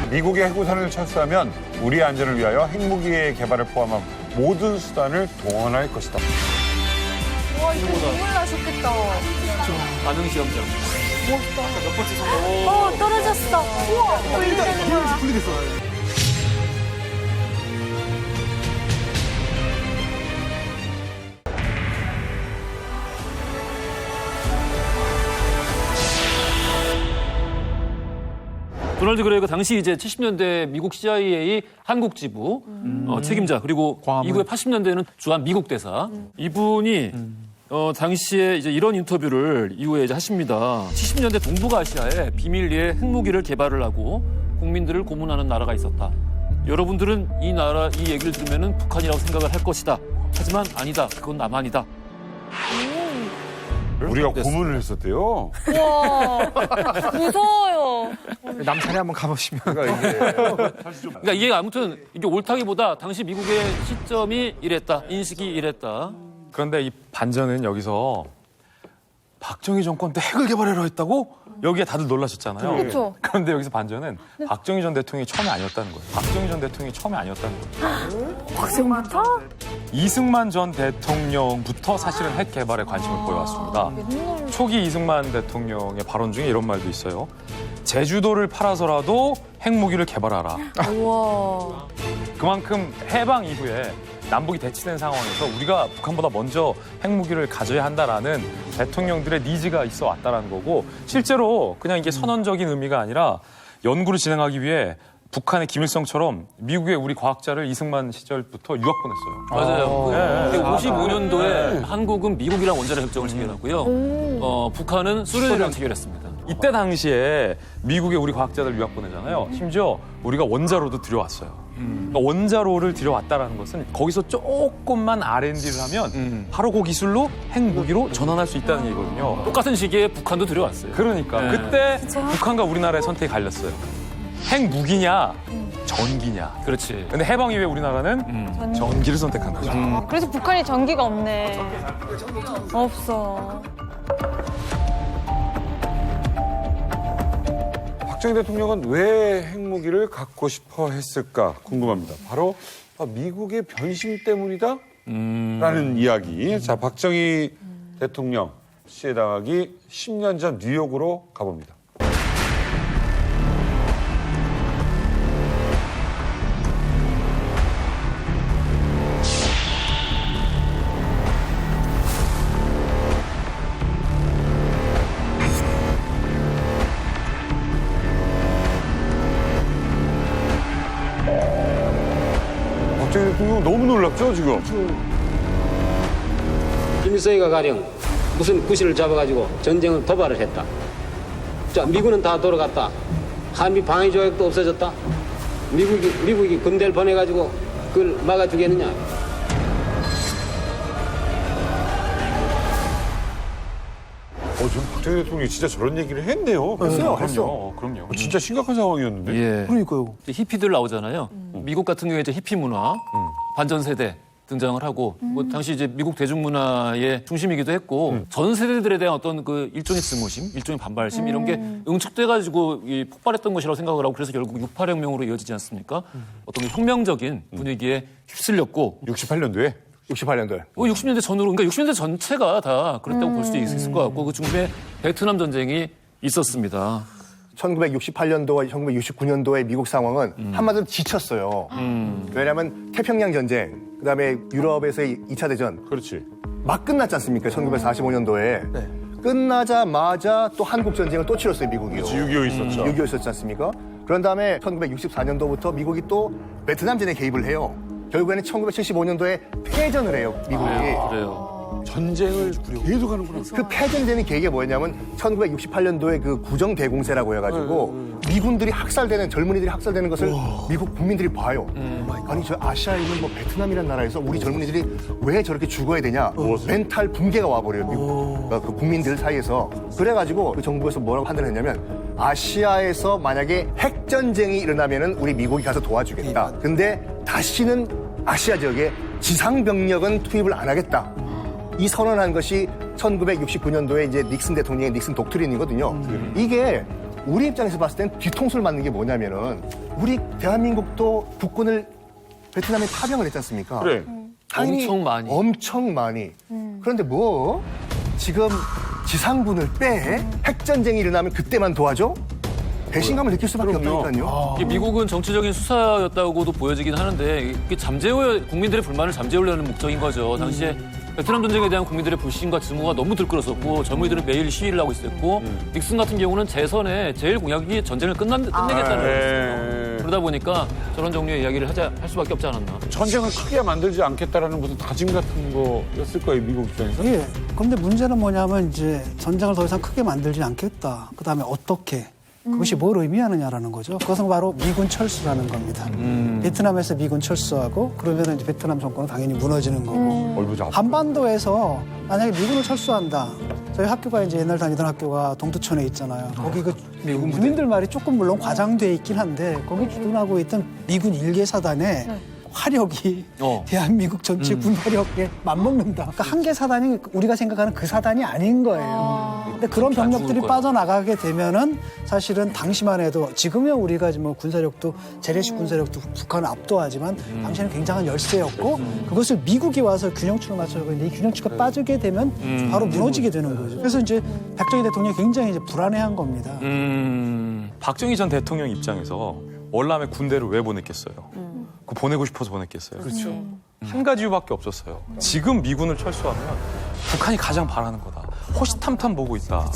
미국의 핵우산을 철수하면 우리의 안전을 위하여 핵무기의 개발을 포함한 모든 수단을 동원할 것이다. 와, 이거 눈물 나셨겠다. 반응 시험장. 멋있다. 몇 번째 성공? 떨어졌어. 우와, 이러는 거야. 도널드 그레이가 당시 이제 70년대 미국 CIA 한국 지부 책임자, 그리고 이후에 80년대에는 주한 미국 대사. 이분이 당시에 이제 이런 인터뷰를 이후에 이제 하십니다. 70년대 동북아시아에 비밀리에 핵무기를 개발을 하고 국민들을 고문하는 나라가 있었다. 여러분들은 이 얘기를 들으면 북한이라고 생각을 할 것이다. 하지만 아니다. 그건 남한이다. 우리가 고문을 했었대요. 와, 무서워요. 남산에 한번 가보시면. 그러니까 이게 아무튼 이게 옳다기보다 당시 미국의 시점이 이랬다. 인식이 이랬다. 그런데 이 반전은 여기서 박정희 정권 때 핵을 개발하려 했다고? 여기에 다들 놀라셨잖아요. 그렇죠. 그런데 여기서 반전은 박정희 전 대통령이 처음이 아니었다는 거예요. 박정희 전 대통령이 처음이 아니었다는 거예요. 박정부터? 이승만 전 대통령부터 사실은 핵 개발에 관심을 보여왔습니다. 초기 이승만 대통령의 발언 중에 이런 말도 있어요. 제주도를 팔아서라도 핵무기를 개발하라. 우와. 그만큼 해방 이후에 남북이 대치된 상황에서 우리가 북한보다 먼저 핵무기를 가져야 한다라는 대통령들의 니즈가 있어 왔다라는 거고, 실제로 그냥 이게 선언적인 의미가 아니라 연구를 진행하기 위해 북한의 김일성처럼 미국의 우리 과학자를 이승만 시절부터 유학 보냈어요. 맞아요. 55년도에 한국은 미국이랑 원자력 협정을 체결하고요. 북한은 소련이랑 체결했습니다. 이때 당시에 미국에 우리 과학자들 유학 보내잖아요. 심지어 우리가 원자로도 들여왔어요. 그러니까 원자로를 들여왔다라는 것은 거기서 조금만 R&D를 하면 바로 그 기술로 핵무기로 전환할 수 있다는 얘기거든요. 똑같은 시기에 북한도 들여왔어요. 그러니까 네. 그때 북한과 우리나라의 선택이 갈렸어요. 핵무기냐 전기냐. 그렇지. 근데 해방 이후에 우리나라는 전기를 선택한 거죠. 그래서 북한이 전기가 없네. 없어. 박정희 대통령은 왜 핵무기를 갖고 싶어 했을까 궁금합니다. 바로 미국의 변심 때문이다? 라는 이야기. 자, 박정희 대통령 시해 당하기 10년 전 뉴욕으로 가봅니다. 박정희 대통령 너무 놀랍죠, 지금? 김일성이가 가령 무슨 구실을 잡아가지고 전쟁을 도발을 했다. 자, 미군은 다 돌아갔다. 한미 방위 조약도 없어졌다. 미국이 군대를 보내가지고 그걸 막아주겠느냐. 전 박정희 대통령이 진짜 저런 얘기를 했네요. 그럼요. 진짜 심각한 상황이었는데. 예. 그러니까요. 히피들 나오잖아요. 미국 같은 경우에 이제 히피 문화, 반전 세대 등장을 하고, 뭐 당시 이제 미국 대중문화의 중심이기도 했고, 전 세대들에 대한 어떤 그 일종의 증오심, 일종의 반발심 이런 게 응축돼가지고 폭발했던 것이라고 생각을 하고, 그래서 결국 68혁명으로 이어지지 않습니까? 어떤 혁명적인 분위기에 휩쓸렸고, 68년도에? 68년도에. 60년대 전후로, 그러니까 60년대 전체가 다 그랬다고 볼 수 있을 것 같고, 그 중간에 베트남 전쟁이 있었습니다. 1968년도와 1969년도의 미국 상황은 한마디로 지쳤어요. 왜냐하면 태평양 전쟁, 그다음에 유럽에서의 2차 대전 그렇지. 막 끝났지 않습니까? 1945년도에. 끝나자마자 또 한국 전쟁을 또 치렀어요, 미국이요. 6.25 있었죠. 6.25 있었지 않습니까? 그런 다음에 1964년도부터 미국이 또 베트남전에 개입을 해요. 결국에는 1975년도에 패전을 해요, 미국이. 그래요. 전쟁을 계속 하는구나. 그 패전되는 계기가 뭐였냐면 1968년도에 그 구정대공세라고 해가지고 미군들이 학살되는, 젊은이들이 학살되는 것을 미국 국민들이 봐요. 아니, 저 아시아에 있는 뭐 베트남이라는 나라에서 우리 젊은이들이 왜 저렇게 죽어야 되냐. 멘탈 붕괴가 와버려요, 미국 그 국민들 사이에서. 그래가지고 그 정부에서 뭐라고 판단을 했냐면 아시아에서 만약에 핵전쟁이 일어나면은 우리 미국이 가서 도와주겠다. 근데 다시는 아시아 지역에 지상병력은 투입을 안 하겠다. 이 선언한 것이 1969년도에 이제 닉슨 대통령의 닉슨 독트린이거든요. 이게 우리 입장에서 봤을 땐 뒤통수를 맞는 게 뭐냐면은 우리 대한민국도 국군을 베트남에 파병을 했지 않습니까? 그래. 당연히 엄청 많이. 엄청 많이. 그런데 뭐 지금 지상군을 빼 핵전쟁이 일어나면 그때만 도와줘? 배신감을 느낄 수밖에 없다니까요. 이게 미국은 정치적인 수사였다고도 보여지긴 하는데 이게 국민들의 불만을 잠재우려는 목적인 거죠. 당시에 베트남 전쟁에 대한 국민들의 불신과 증오가 너무 들끓었었고 젊은이들은 매일 시위를 하고 있었고 닉슨 같은 경우는 재선에 제일 공약이 전쟁을 끝내겠다는 거였어요. 그러다 보니까 저런 종류의 이야기를 할 수밖에 없지 않았나. 전쟁을 크게 만들지 않겠다라는 무슨 다짐 같은 거였을 거예요, 미국 입장에서. 예. 그런데 문제는 뭐냐면 이제 전쟁을 더 이상 크게 만들지 않겠다. 그다음에 어떻게? 그것이 뭘 의미하느냐라는 거죠. 그것은 바로 미군 철수라는 겁니다. 베트남에서 미군 철수하고 그러면 이제 베트남 정권은 당연히 무너지는 거고. 한반도에서 만약에 미군을 철수한다. 저희 학교가 이제 옛날 다니던 학교가 동두천에 있잖아요. 거기 그 군인들 말이 조금 물론 과장돼 있긴 한데 거기 주둔하고 있던 미군 일개 사단에 화력이 대한민국 전체 군 화력에 맞먹는다. 그러니까 한 개 사단이 우리가 생각하는 그 사단이 아닌 거예요. 근데 그런 병력들이 빠져나가게 되면은 사실은 당시만 해도 지금은 우리가 뭐 군사력도 재래식 군사력도 북한을 압도하지만 당시에는 굉장한 열세였고 그것을 미국이 와서 균형축을 맞춰고 있는데 이 균형축가 빠지게 되면 바로 무너지게 되는 거죠. 그래서 이제 박정희 대통령이 굉장히 이제 불안해한 겁니다. 박정희 전 대통령 입장에서 월남에 군대를 왜 보냈겠어요? 그 보내고 싶어서 보냈겠어요? 그렇죠. 한 가지 이유밖에 없었어요. 지금 미군을 철수하면 북한이 가장 바라는 거다. 호시탐탐 보고 있다.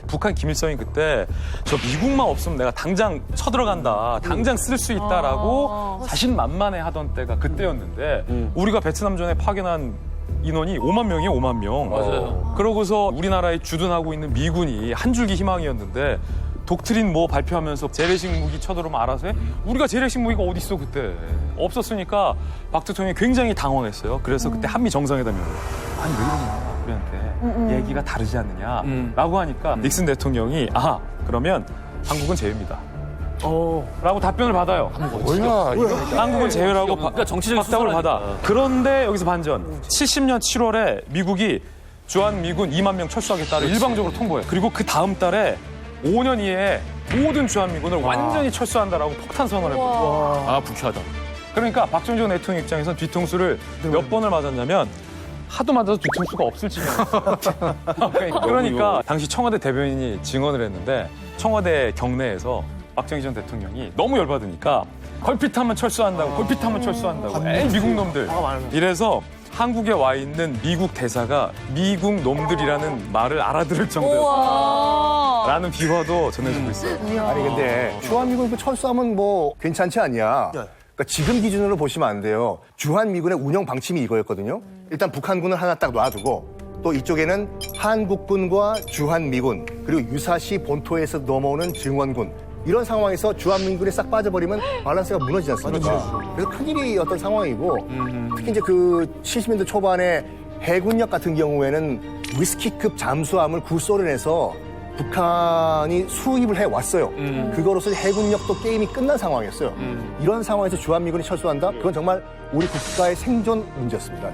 북한 김일성이 그때 저 미국만 없으면 내가 당장 쳐들어간다. 당장 쓸 수 있다라고 자신만만해 하던 때가 그때였는데 우리가 베트남전에 파견한 인원이 5만 명이에요, 5만 명. 맞아요. 그러고서 우리나라에 주둔하고 있는 미군이 한 줄기 희망이었는데 독트린 뭐 발표하면서 재래식 무기 쳐들어오면 알아서 해? 우리가 재래식 무기가 어디 있어 그때. 없었으니까 박 대통령이 굉장히 당황했어요. 그래서 그때 한미 정상회담이 아니 왜 이러냐 우리한테 얘기가 다르지 않느냐 라고 하니까 닉슨 대통령이 그러면 한국은 제외입니다. 라고 답변을 받아요. 뭐야, 이거. 한국은 제외라고 그러니까 정치적인 답답을 수사라니까. 받아. 그런데 여기서 반전. 70년 7월에 미국이 주한미군 2만 명 철수하겠다를 일방적으로 통보해. 그리고 그 다음 달에 5년 이내에 모든 주한미군을 완전히 철수한다라고 폭탄 선언을 해버려. 불쾌하다. 그러니까 박정희 전 대통령 입장에서는 뒤통수를 몇 번을 맞았냐면 하도 맞아서 뒤통수가 없을 지경이었어요. 그러니까 당시 청와대 대변인이 증언을 했는데 청와대 경내에서 박정희 전 대통령이 너무 열받으니까 걸핏하면 철수한다고 걸핏하면 철수한다고 에이 미국 놈들 이래서 한국에 와 있는 미국 대사가 미국 놈들이라는 말을 알아들을 정도였다라는 비화도 전해지고 있어요. 아니 근데 주한미군 그 철수하면 뭐 괜찮지 않냐? 그러니까 지금 기준으로 보시면 안 돼요. 주한미군의 운영 방침이 이거였거든요. 일단 북한군을 하나 딱 놔두고 또 이쪽에는 한국군과 주한미군 그리고 유사시 본토에서 넘어오는 증원군 이런 상황에서 주한미군이 싹 빠져버리면 밸런스가 무너지지 않습니까? 그래서 큰일이 어떤 상황이고 특히 이제 그 70년대 초반에 해군력 같은 경우에는 위스키급 잠수함을 구소련에서 북한이 수입을 해왔어요. 그거로서 해군력도 게임이 끝난 상황이었어요. 이런 상황에서 주한미군이 철수한다? 그건 정말 우리 국가의 생존 문제였습니다.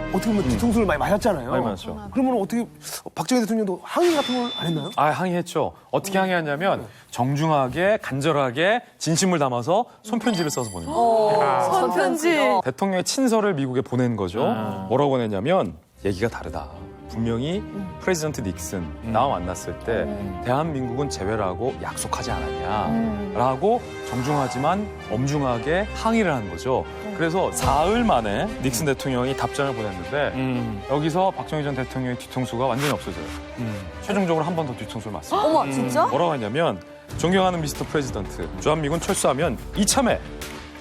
어떻게 보면 뒤통수를 많이 맞았잖아요. 많이 맞았죠. 그러면 어떻게 박정희 대통령도 항의 같은 걸 안 했나요? 항의했죠. 어떻게 항의했냐면 정중하게 간절하게 진심을 담아서 손편지를 써서 보낸 거예요. 손편지. 대통령의 친서를 미국에 보낸 거죠. 뭐라고 보냈냐면 얘기가 다르다. 분명히 프레지던트 닉슨 나와 만났을 때 대한민국은 제외라고 약속하지 않았냐라고 정중하지만 엄중하게 항의를 한 거죠. 그래서 사흘 만에 닉슨 대통령이 답장을 보냈는데 여기서 박정희 전 대통령의 뒤통수가 완전히 없어져요. 최종적으로 한 번 더 뒤통수를 맞습니다. 어머, 진짜? 뭐라고 했냐면 존경하는 미스터 프레지던트 주한미군 철수하면 이참에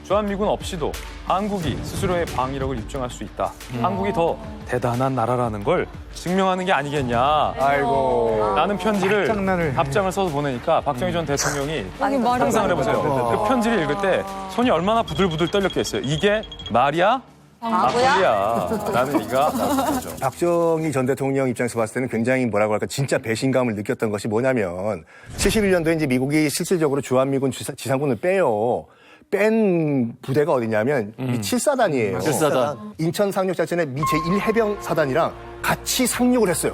주한미군 없이도 한국이 스스로의 방위력을 입증할 수 있다. 한국이 더 대단한 나라라는 걸 증명하는 게 아니겠냐. 아이고. 라는 편지를 답장을 써서 보내니까 박정희 전 대통령이 아니, 말이 상상을 많다. 해보세요. 그 편지를 읽을 때 손이 얼마나 부들부들 떨렸겠어요. 이게 말이야? 막걸리야? 라는 얘기가 나왔던 거죠. 박정희 전 대통령 입장에서 봤을 때는 굉장히 뭐라고 할까 진짜 배신감을 느꼈던 것이 뭐냐면 71년도에 이제 미국이 실질적으로 주한미군 지상군을 빼요. 뺀 부대가 어디냐면 이 7사단이에요. 7사단. 인천 상륙작전의 미 제1해병사단이랑 같이 상륙을 했어요.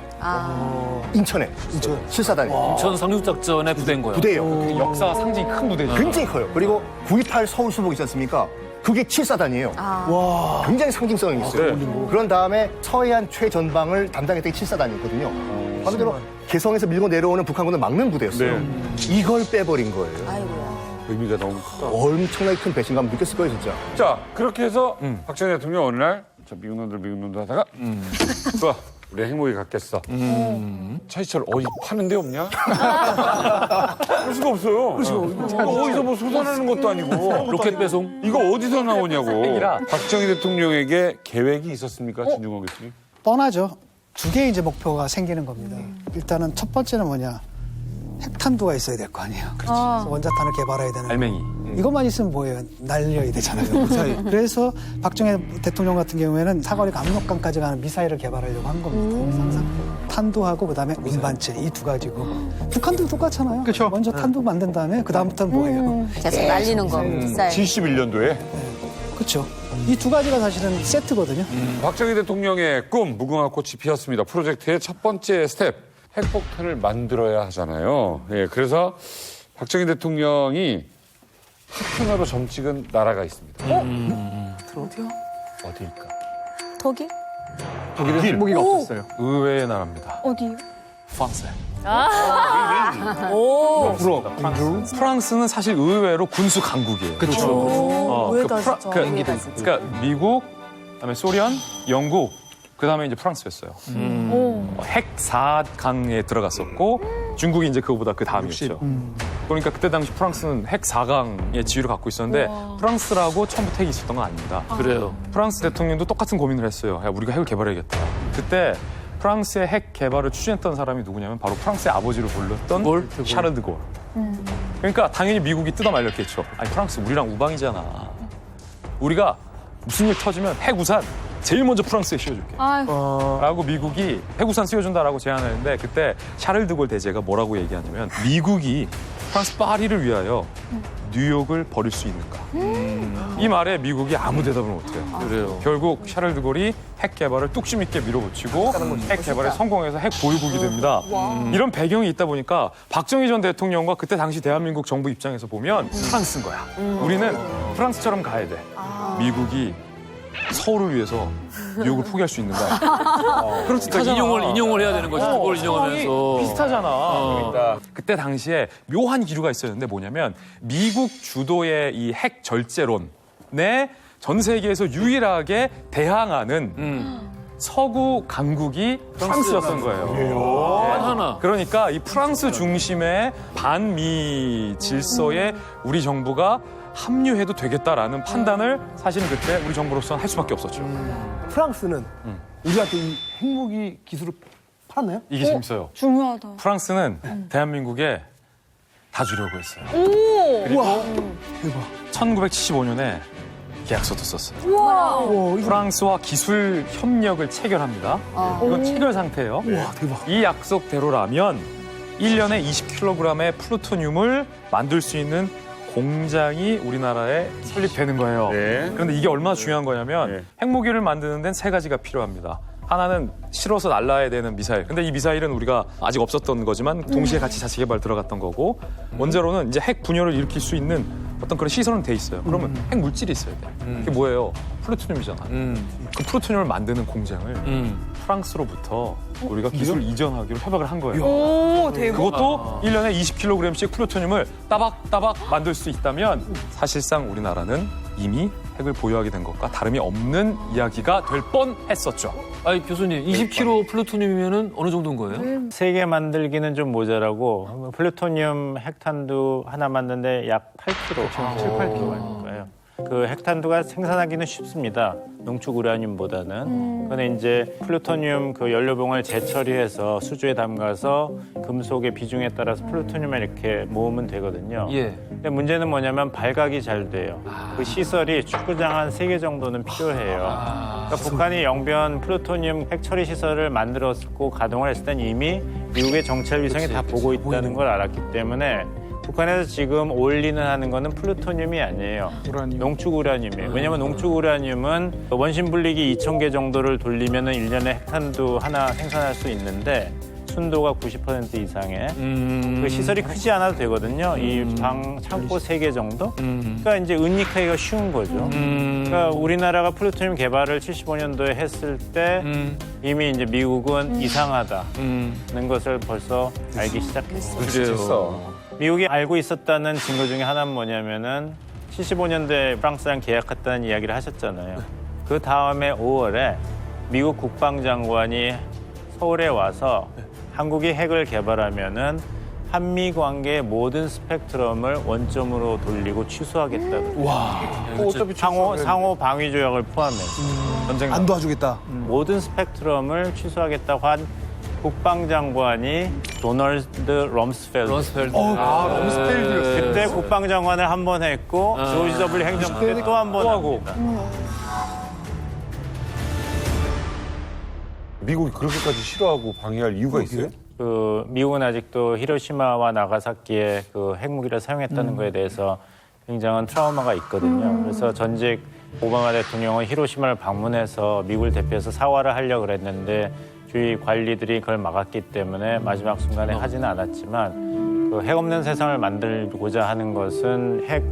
인천에. 인천 7사단이. 인천 상륙작전의 부대인 거야. 부대예요. 역사가 상징이 큰 무대죠. 굉장히 커요. 그리고 9.28 서울수복 있지 않습니까? 그게 7사단이에요. 와. 굉장히 상징성이 있어요. 그런 다음에 서해안 최전방을 담당했던 게 7사단이거든요. 반대로 개성에서 밀고 내려오는 북한군을 막는 부대였어요. 이걸 빼버린 거예요. 의미가 너무 크다. 엄청나게 큰 배신감 느꼈을 거예요, 진짜. 자, 그렇게 해서 박정희 대통령 어느 날, 저 미국 놈들 하다가, 좋아, 우리 행복이 갖겠어. 차이철 어디 파는 데 없냐? 그럴 수가 없어요. 이거 어디서 뭐 솟아나는 것도 아니고. 로켓 배송. 이거 어디서 나오냐고. 핵이라. 박정희 대통령에게 계획이 있었습니까, 진중권 교수님? 뻔하죠. 두 개의 이제 목표가 생기는 겁니다. 일단은 첫 번째는 뭐냐. 핵탄두가 있어야 될 거 아니에요. 그래서 원자탄을 개발해야 되는. 알맹이. 이것만 있으면 뭐예요? 날려야 되잖아요. 미사일. 그래서 박정희 대통령 같은 경우에는 사거리 압록강까지 가는 미사일을 개발하려고 한 겁니다. 항상 탄두하고 그다음에 운반체 이 두 가지고. 북한도 똑같잖아요. 그렇죠. 먼저 탄두 만든 다음에 그다음부터는 뭐예요? 계속 날리는 거. 비싸요. 71년도에 그렇죠. 이 두 가지가 사실은 세트거든요. 박정희 대통령의 꿈, 무궁화 꽃이 피었습니다. 프로젝트의 첫 번째 스텝. 핵폭탄을 만들어야 하잖아요. 예, 그래서 박정희 대통령이 핵 하나로 점찍은 나라가 있습니다. 어디일까? 독일? 독일은 핵무기가 없었어요. 의외의 나라입니다. 어디요? 프랑스. 오. 프랑스는 사실 의외로 군수 강국이에요. 그렇죠. 왜다 진짜. 그러니까 미국, 그다음에 소련, 영국, 그다음에 이제 프랑스였어요. 핵 4강에 들어갔었고 중국이 이제 그거보다 그 다음이었죠. 그러니까 그때 당시 프랑스는 핵 4강의 지위를 갖고 있었는데 프랑스라고 처음부터 핵이 있었던 건 아닙니다. 그래요. 프랑스 대통령도 똑같은 고민을 했어요. 야, 우리가 핵을 개발해야겠다. 그때 프랑스의 핵 개발을 추진했던 사람이 누구냐면 바로 프랑스의 아버지로 불렸던 샤를 드골. 그러니까 당연히 미국이 뜯어 말렸겠죠. 아니 프랑스 우리랑 우방이잖아. 우리가 무슨 일 터지면 핵 우산 제일 먼저 프랑스에 씌워줄게. 라고 미국이 핵우산 씌워준다라고 제안했는데 그때 샤를 드골 대제가 뭐라고 얘기하냐면 미국이 프랑스 파리를 위하여 뉴욕을 버릴 수 있는가. 이 말에 미국이 아무 대답을 못해요. 그래요. 결국 샤를 드골이 핵 개발을 뚝심 있게 밀어붙이고 핵 개발에 성공해서 핵 보유국이 됩니다. 이런 배경이 있다 보니까 박정희 전 대통령과 그때 당시 대한민국 정부 입장에서 보면 프랑스인 거야. 우리는 프랑스처럼 가야 돼. 미국이 서울을 위해서 뉴욕을 포기할 수 있는가? 그러니까 인용을 해야 되는 거지. 그걸 인용하면서. 비슷하잖아. 그때 당시에 묘한 기류가 있었는데 뭐냐면 미국 주도의 이 핵 절제론에 전 세계에서 유일하게 대항하는 서구 강국이 프랑스였던 거예요. 하나. 그러니까 이 프랑스 중심의 반미 질서에 우리 정부가 합류해도 되겠다라는 판단을 사실은 그때 우리 정부로서는 할 수밖에 없었죠. 프랑스는 우리한테 이 핵무기 기술을 팔았나요? 이게 재밌어요. 중요하다. 프랑스는 대한민국에 다 주려고 했어요. 우와, 대박. 1975년에 계약서도 썼어요. 우와. 프랑스와 기술 협력을 체결합니다. 이건 체결 상태예요. 우와, 대박. 이 약속대로라면 1년에 20kg의 플루토늄을 만들 수 있는 공장이 우리나라에 설립되는 거예요. 네. 그런데 이게 얼마나 중요한 거냐면 네. 핵무기를 만드는 데는 세 가지가 필요합니다. 하나는 실어서 날라야 되는 미사일. 근데 이 미사일은 우리가 아직 없었던 거지만 동시에 같이 자체 개발 들어갔던 거고 원자로는 이제 핵 분열을 일으킬 수 있는 어떤 그런 시설은 돼 있어요. 그러면 핵 물질이 있어야 돼. 그게 뭐예요? 플루토늄이잖아. 그 플루토늄을 만드는 공장을 프랑스로부터 우리가 기술 이전하기로 협약을 한 거예요. 오, 대박. 그것도 1년에 20kg씩 플루토늄을 따박따박 만들 수 있다면 사실상 우리나라는 이미 핵을 보유하게 된 것과 다름이 없는 이야기가 될 뻔했었죠. 아니 교수님 20kg 플루토늄이면은 어느 정도인 거예요? 세 개 만들기는 좀 모자라고 플루토늄 핵탄두 하나 만드는데 약 8kg, 7, 8kg 할 거예요. 그 핵탄두가 생산하기는 쉽습니다. 농축 우라늄보다는. 근데 이제 플루토늄 그 연료봉을 재처리해서 수조에 담가서 금속의 비중에 따라서 플루토늄을 이렇게 모으면 되거든요. 예. 근데 문제는 뭐냐면 발각이 잘 돼요. 그 시설이 축구장 한 3개 정도는 필요해요. 그러니까 북한이 영변 플루토늄 핵처리 시설을 만들었고 가동을 했을 땐 이미 미국의 정찰 위성이 다 보고 있다는 걸 알았기 때문에 북한에서 지금 올리는 하는 거는 플루토늄이 아니에요. 농축 우라늄이에요. 왜냐하면 농축 우라늄은 원심 분리기 2,000개 정도를 돌리면 1년에 핵탄두 하나 생산할 수 있는데 순도가 90% 이상의 그 시설이 크지 않아도 되거든요. 이 방 창고 3개 정도. 그러니까 이제 은닉하기가 쉬운 거죠. 그러니까 우리나라가 플루토늄 개발을 75년도에 했을 때 이미 이제 미국은 이상하다는 것을 벌써 알기 시작했어요. 그랬어. 미국이 알고 있었다는 증거 중에 하나는 뭐냐면은 75년도에 프랑스랑 계약했다는 이야기를 하셨잖아요. 그 다음에 5월에 미국 국방장관이 서울에 와서 한국이 핵을 개발하면은 한미 관계의 모든 스펙트럼을 원점으로 돌리고 취소하겠다고. 어차피 상호 방위 조약을 포함해서 전쟁 안 도와주겠다. 모든 스펙트럼을 취소하겠다고 한 국방장관이 도널드 럼스펠드. 럼스펠드. 그때 국방장관을 한 번 했고 조지 W 행정부 때 또 한 번 하고. 미국이 그렇게까지 싫어하고 방해할 이유가 있어요? 그 미국은 아직도 히로시마와 나가사키에 그 핵무기를 사용했다는 거에 대해서 굉장한 트라우마가 있거든요. 그래서 전직 오바마 대통령은 히로시마를 방문해서 미국을 대표해서 사과를 하려고 그랬는데 주위 관리들이 그걸 막았기 때문에 마지막 순간에 하지는 않았지만 그 핵 없는 세상을 만들고자 하는 것은 핵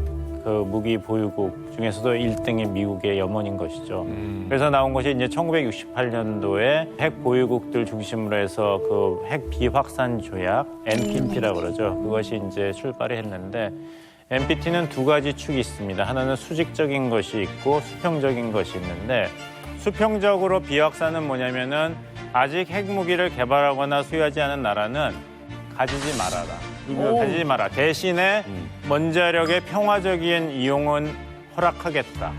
그 무기 보유국 중에서도 1등이 미국의 염원인 것이죠. 그래서 나온 것이 이제 1968년도에 핵 보유국들 중심으로 해서 그 핵 비확산 조약 NPT라고 그러죠. 그것이 이제 출발을 했는데 NPT는 두 가지 축이 있습니다. 하나는 수직적인 것이 있고 수평적인 것이 있는데 수평적으로 비확산은 뭐냐면은 아직 핵무기를 개발하거나 소유하지 않은 나라는 가지지 말아라. 가지지 마라. 대신에 원자력의 평화적인 이용은 허락하겠다.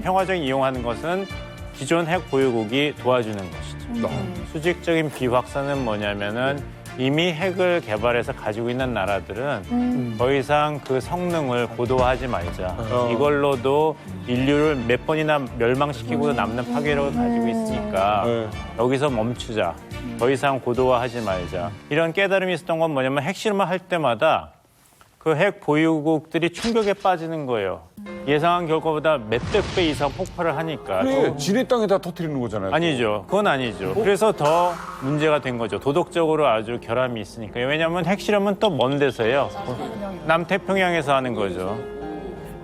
평화적인 이용하는 것은 기존 핵 보유국이 도와주는 것이죠. 수직적인 비확산은 뭐냐면은 이미 핵을 개발해서 가지고 있는 나라들은 더 이상 그 성능을 고도화하지 말자. 이걸로도 인류를 몇 번이나 멸망시키고 남는 파괴력을 가지고 있으니까 여기서 멈추자. 더 이상 고도화하지 말자. 이런 깨달음이 있었던 건 뭐냐면 핵실험을 할 때마다 그 핵 보유국들이 충격에 빠지는 거예요. 예상한 결과보다 몇백 배 이상 폭발을 하니까. 그래, 지네 땅에다 터뜨리는 거잖아요. 아니죠. 그건 아니죠. 그래서 더 문제가 된 거죠. 도덕적으로 아주 결함이 있으니까요. 왜냐하면 핵실험은 또 먼 데서요. 남태평양에서 하는 거죠.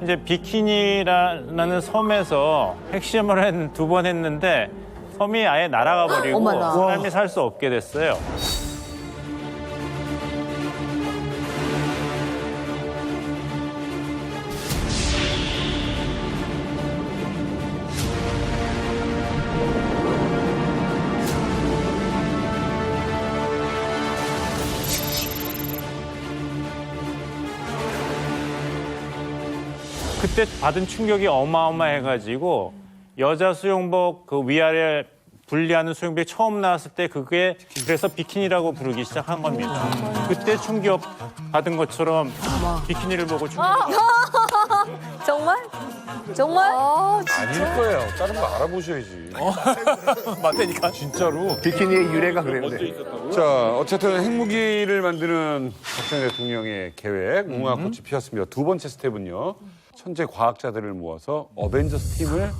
이제 비키니라는 섬에서 핵실험을 2번 했는데 섬이 아예 날아가 버리고 어머나. 사람이 살 수 없게 됐어요. 그때 받은 충격이 어마어마해가지고 여자 수영복 그 위아래 분리하는 수영복이 처음 나왔을 때 그게 그래서 비키니라고 부르기 시작한 겁니다. 그때 충격 받은 것처럼 비키니를 보고 충격. 정말? 정말? 아닐 거예요. 다른 거 알아보셔야지. 맞다니까. 진짜로. 비키니의 유래가 그랬는데. 자, 어쨌든 핵무기를 만드는 박정희 대통령의 계획, 무궁화 꽃이 피었습니다. 두 번째 스텝은요. 천재 과학자들을 모아서 어벤져스 팀을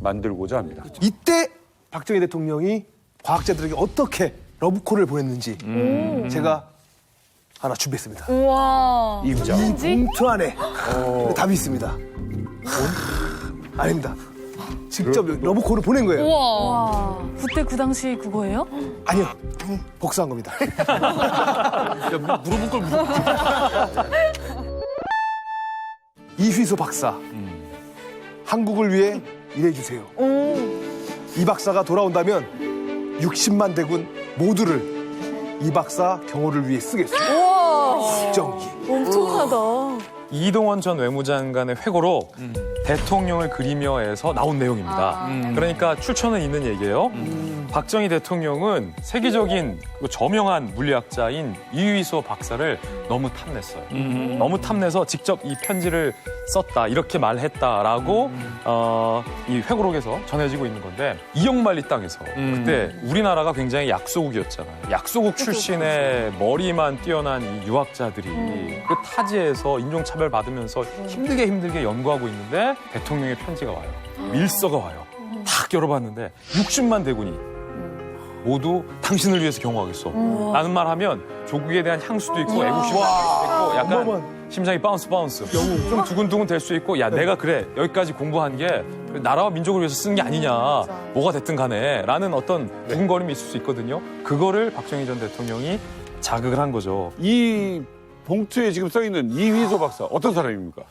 만들고자 합니다. 이때 박정희 대통령이 과학자들에게 어떻게 러브콜을 보냈는지 제가 하나 준비했습니다. 우와. 이 봉투 안에 답이 있습니다. 아닙니다. 직접 러브콜을 보낸 거예요. 우와. 그때 그 당시 그거예요? 아니요. 복수한 겁니다. 물어볼 걸 이휘소 박사. 한국을 위해 일해주세요. 이 박사가 돌아온다면 60만 대군 모두를 이 박사 경호를 위해 쓰겠습니다. 국정기. 엄청나다. 이동원 전 외무장관의 회고로 대통령을 그리며에서 나온 내용입니다. 그러니까 출처는 있는 얘기예요. 박정희 대통령은 세계적인 그 저명한 물리학자인 이휘소 박사를 너무 탐냈어요. 너무 탐내서 직접 이 편지를 썼다, 이렇게 말했다라고 이 회고록에서 전해지고 있는 건데, 이역만리 땅에서 그때 우리나라가 굉장히 약소국이었잖아요. 약소국 출신의 머리만 뛰어난 이 유학자들이 그 타지에서 인종차별 받으면서 힘들게 연구하고 있는데 대통령의 편지가 와요. 밀서가 와요. 탁 열어봤는데 60만 대군이 모두 당신을 위해서 경호하겠어 라는 말 하면 조국에 대한 향수도 있고 애국심도 있고 약간 심장이 바운스 좀 두근두근 될 수 있고, 야 내가 그래 여기까지 공부한 게 나라와 민족을 위해서 쓴 게 아니냐, 뭐가 됐든 간에 라는 어떤 두근거림이 있을 수 있거든요. 그거를 박정희 전 대통령이 자극을 한 거죠. 이 봉투에 지금 써 있는 이휘소 박사 어떤 사람입니까?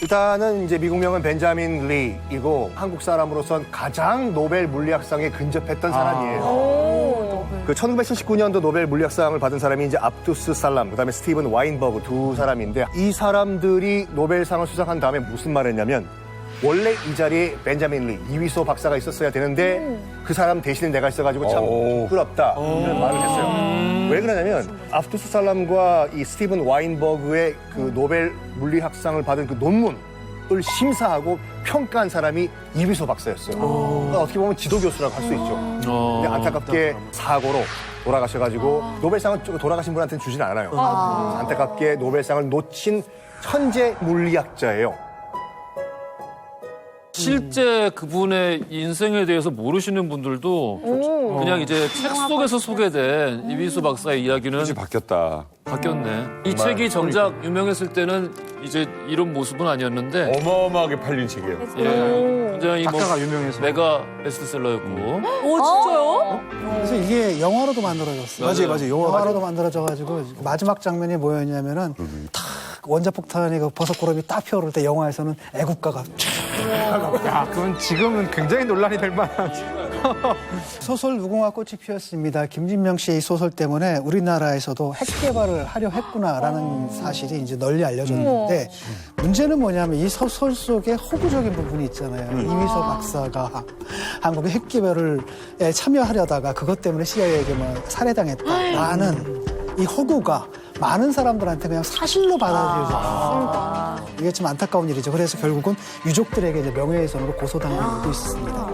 일단은 이제 미국명은 벤자민 리이고 한국 사람으로선 가장 노벨 물리학상에 근접했던 사람이에요. 그 1979년도 노벨 물리학상을 받은 사람이 이제 압두스 살람, 그다음에 스티븐 와인버그 두 사람인데, 이 사람들이 노벨상을 수상한 다음에 무슨 말을 했냐면, 원래 이 자리에 벤자민 리, 이휘소 박사가 있었어야 되는데 그 사람 대신에 내가 있어가지고 참 부끄럽다, 이런 말을 했어요. 왜 그러냐면 압두스 살람과 이 스티븐 와인버그의 그 노벨 물리학상을 받은 그 논문을 심사하고 평가한 사람이 이휘소 박사였어요. 그러니까 어떻게 보면 지도교수라고 할 수 있죠. 근데 안타깝게 사고로 돌아가셔가지고 노벨상은 돌아가신 분한테는 주진 않아요. 안타깝게 노벨상을 놓친 천재 물리학자예요. 실제 그분의 인생에 대해서 모르시는 분들도 그냥 이제 책 속에서 소개된 이휘소 박사의 이야기는 뜻이 바뀌었다. 바뀌었네. 이 책이 정작 유명했을 때는 이제 이런 모습은 아니었는데 어마어마하게 팔린 책이에요. 예, 굉장히 작가가 유명해서. 메가 베스트셀러였고. 오, 진짜요? 그래서 이게 영화로도 만들어졌어요. 맞아요. 영화로도 만들어져가지고 마지막 장면이 뭐였냐면은 탁 원자폭탄이 그 버섯구름이 딱 피어오를 때 영화에서는 애국가가 야, 그건 지금은 굉장히 논란이 될 만한. 소설 무궁화 꽃이 피었습니다. 김진명 씨의 이 소설 때문에 우리나라에서도 핵 개발을 하려 했구나라는 사실이 이제 널리 알려졌는데, 문제는 뭐냐면 이 소설 속에 호구적인 부분이 있잖아요. 이휘소 박사가 한국의 핵 개발에 참여하려다가 그것 때문에 CIA에게 살해당했다라는 이 호구가 많은 사람들한테 그냥 사실로 받아들여졌습니다. 이게 좀 안타까운 일이죠. 그래서 결국은 유족들에게 이제 명예훼손으로 고소당한 일도 있습니다.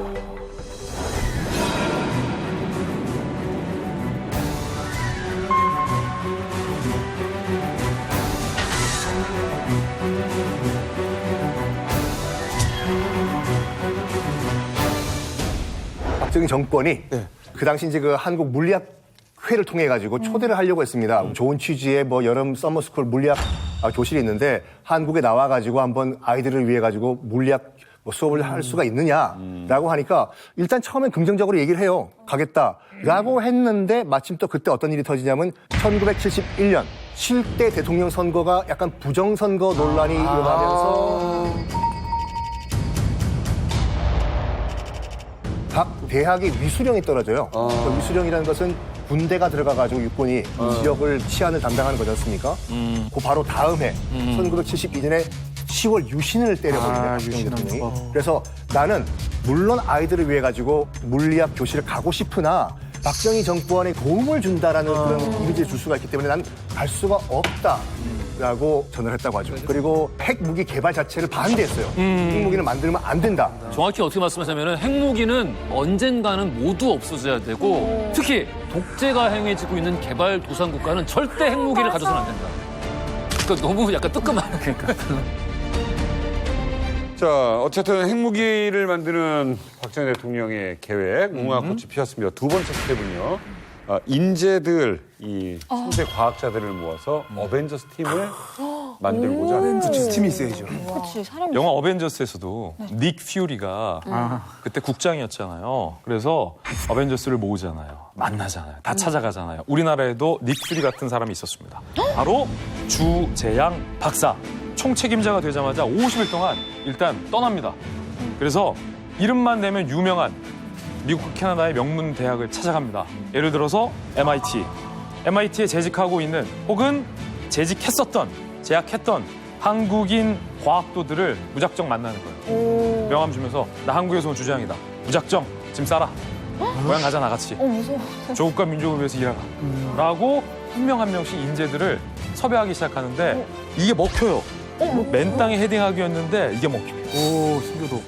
박정희 정권이 그 당시 이제 그 한국 물리학 회를 통해 가지고 초대를 하려고 했습니다. 좋은 취지의 뭐 여름 서머스쿨 물리학 교실이 있는데 한국에 나와 가지고 한번 아이들을 위해 가지고 물리학 수업을 할 수가 있느냐라고 하니까 일단 처음엔 긍정적으로 얘기를 해요. 가겠다라고 했는데 마침 또 그때 어떤 일이 터지냐면 1971년 7대 대통령 선거가 약간 부정선거 논란이 일어나면서 각 대학의 위수령이 떨어져요. 그 위수령이라는 것은 군대가 들어가가지고 육군이 지역을 치안을 담당하는 거지 않습니까? 그 바로 다음 해 1972년에 10월 유신을 때려버리네요. 박정희 대통령이. 그래서 나는 물론 아이들을 위해 가지고 물리학 교실을 가고 싶으나 박정희 정권에 도움을 준다라는 그런 이미지를 줄 수가 있기 때문에 난 갈 수가 없다라고 전을 했다고 하죠. 그리고 핵무기 개발 자체를 반대했어요. 핵무기를 만들면 안 된다. 정확히 어떻게 말씀하자면 핵무기는 언젠가는 모두 없어져야 되고, 특히 독재가 행해지고 있는 개발도상국가는 절대 핵무기를 가져서는 안 된다. 그러니까 너무 약간 뜨끔하네. 그러니까. 자, 어쨌든 핵무기를 만드는 박정희 대통령의 계획, 무궁화 꽃이 피었습니다. 두 번째 스텝은요. 인재들, 이 천재 과학자들을 모아서 어벤져스 팀을 만들고자 하는 팀이 있어야죠. 그렇지, 사람. 영화 어벤져스에서도 닉 퓨리가 그때 국장이었잖아요. 그래서 어벤져스를 모으잖아요. 만나잖아요. 다 찾아가잖아요. 우리나라에도 닉 퓨리 같은 사람이 있었습니다. 바로 주재양 박사. 총책임자가 되자마자 50일 동안 일단 떠납니다. 그래서 이름만 내면 유명한 미국, 캐나다의 명문 대학을 찾아갑니다. 예를 들어서 MIT에 재직하고 있는 혹은 재직했었던, 재학했던 한국인 과학도들을 무작정 만나는 거예요. 명함 주면서 나 한국에서 온 주장이다. 무작정 짐 싸라. 고향 가자 나같이. 무서워. 조국과 민족을 위해서 일하라. 라고 한 명 한 명씩 인재들을 섭외하기 시작하는데 이게 먹혀요. 맨 땅에 헤딩하기였는데 이게 먹혀요. 오, 신교도.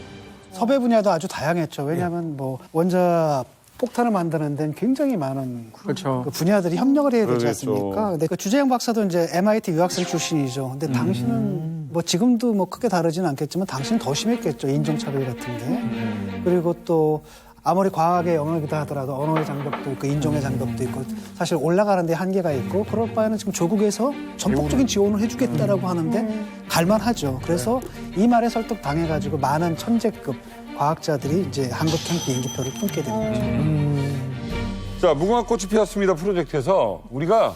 섭외 분야도 아주 다양했죠. 왜냐하면 뭐 원자 폭탄을 만드는 데는 굉장히 많은 그렇죠. 그 분야들이 협력을 해야 되지 그렇죠. 않습니까? 근데 그 주재영 박사도 이제 MIT 유학생 출신이죠. 근데 당신은 뭐 지금도 뭐 크게 다르지는 않겠지만 당신은 더 심했겠죠. 인종차별 같은 게. 그리고 또 아무리 과학의 영역이다 하더라도 언어의 장벽도 있고 인종의 장벽도 있고 사실 올라가는 데 한계가 있고 그럴 바에는 지금 조국에서 전폭적인 지원을 해주겠다라고 하는데 갈만하죠. 그래서 이 말에 설득 당해가지고 많은 천재급 과학자들이 이제 한국형 비행기표를 끊게 된 거죠. 자, 무궁화 꽃이 피었습니다 프로젝트에서 우리가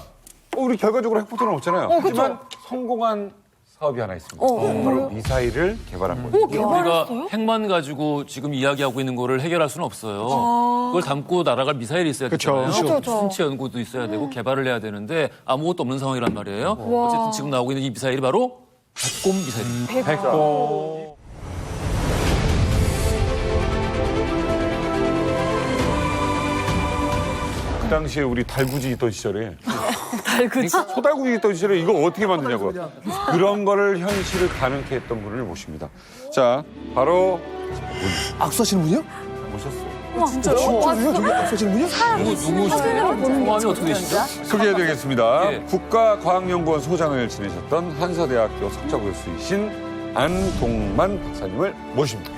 우리 결과적으로 핵폭탄은 없잖아요. 하지만 성공한 사업이 하나 있습니다. 바로 미사일을 개발한 거예요. 우리가 핵만 가지고 지금 이야기하고 있는 거를 해결할 수는 없어요. 그걸 담고 날아갈 미사일이 있어야 되잖아요. 신체 연구도 있어야 되고 개발을 해야 되는데 아무것도 없는 상황이란 말이에요. 어쨌든 지금 나오고 있는 이 미사일이 바로 백곰 미사일입니다. 백곰. 그 당시에 우리 달구지 있던 시절에 달구지. 소달구지 있던 시절에 이거 어떻게 만드냐고 그런 거를 현실을 가능케 했던 분을 모십니다. 자, 바로 악수하시는 분이요? 모셨어요. 진짜요? 저기 악수하시는 분이요? 누구시죠? 성함이 어떻게 되시죠? 소개해드리겠습니다. 예. 국가과학연구원 소장을 지내셨던 한사대학교 석좌 교수이신 안동만 박사님을 모십니다.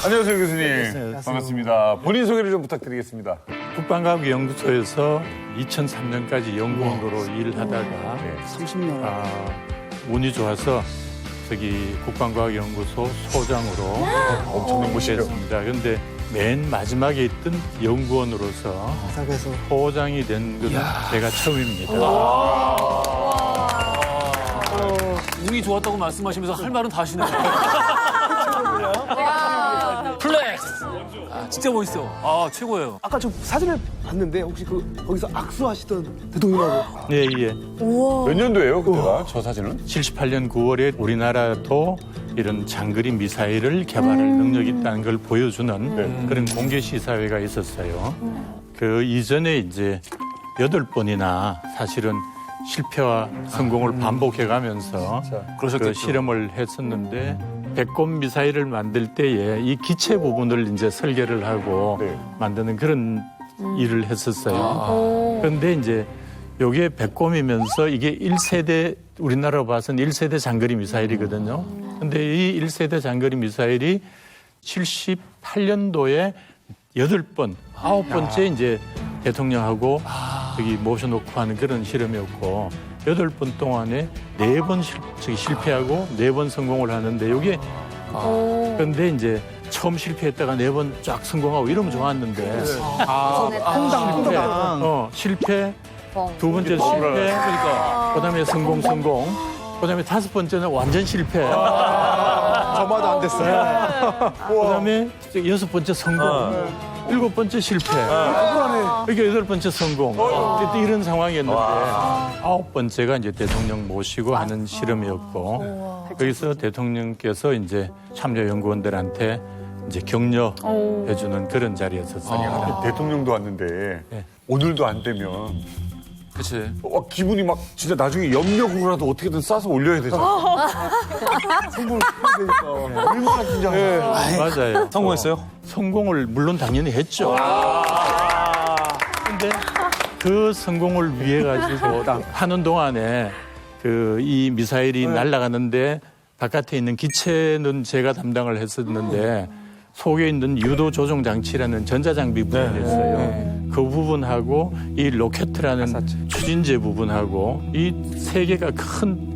안녕하세요, 교수님. 반갑습니다. 본인 소개를 좀 부탁드리겠습니다. 국방과학연구소에서 2003년까지 연구원으로 일을 하다가 30년. 운이 좋아서 저기 국방과학연구소 소장으로 엄청난 곳이죠. 됐습니다. 그런데 맨 마지막에 있던 연구원으로서 그래서 소장이 된 것은 제가 처음입니다. 운이 좋았다고 말씀하시면서 할 말은 다 하시네요. 플렉스! 아, 진짜 멋있어. 아, 최고예요. 아까 저 사진을 봤는데 혹시 거기서 악수하시던 대통령하고 네, 예. 몇 년도예요, 그때가? 저 사진은? 78년 9월에 우리나라도 이런 장거리 미사일을 개발할 능력이 있다는 걸 보여주는 그런 공개 시사회가 있었어요. 그 이전에 이제 8번이나 사실은 실패와 성공을 반복해가면서 그 실험을 했었는데 백곰 미사일을 만들 때에 이 기체 부분을 이제 설계를 하고 만드는 그런 일을 했었어요. 그런데 이제 요게 백곰이면서 이게 1세대 우리나라로 봐서는 1세대 장거리 미사일이거든요. 근데 이 1세대 장거리 미사일이 78년도에 8번, 9번째 이제 대통령하고 저기 모셔놓고 하는 그런 실험이었고 8번 동안에 4번 실패하고 4번 성공을 하는데 이게 그런데 이제 처음 실패했다가 4번 쫙 성공하고 이러면 좋았는데 실패 두 번째 실패 그러니까 그다음에 성공 그다음에 5번째는 완전 실패 저마다 안 됐어요. 그다음에 6번째 성공 7번째 실패 그러니까 8번째 성공 이런 상황이었는데 9번째가 이제 대통령 모시고 하는 실험이었고 거기서 대통령께서 이제 참여 연구원들한테 이제 격려해주는 그런 자리였었어요. 대통령도 왔는데 오늘도 안 되면 그치. 기분이 막 진짜 나중에 염료국이라도 어떻게든 싸서 올려야 되잖아. 성공을 해야 되니까. 얼마나 긴장해요. 맞아요. 성공했어요? 성공을 물론 당연히 했죠. 근데 그 성공을 위해 가지고 하는 동안에 이 미사일이 날아가는데 바깥에 있는 기체는 제가 담당을 했었는데 속에 있는 유도 조종 장치라는 전자장비 부분이 있어요. 그 부분하고 이 로켓이라는 추진제 부분하고 이 세 개가 큰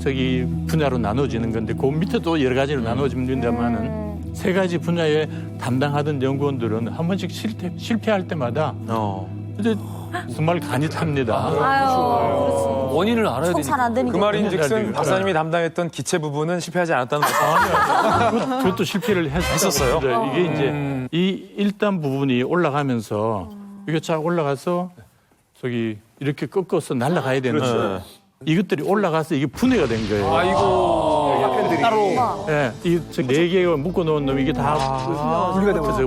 분야로 나눠지는 건데 그 밑에도 여러 가지로 나눠집니다만은 세 가지 분야에 담당하던 연구원들은 한 번씩 실패할 때마다 근데 정말 간이 탑니다. 원인을 알아야 되니까. 잘안 되니까. 그 말인즉슨 박사님이 담당했던 기체 부분은 실패하지 않았다는 거죠. 그것도 실패를 했었어요. 이게 이제 이 1단 부분이 올라가면서 이게 쫙 올라가서 저기 이렇게 꺾어서 날아가야 되는데 이것들이 올라가서 이게 분해가 된 거예요. 아이고. 따로. 예, 이네 개가 묶어놓은 놈이 이게 다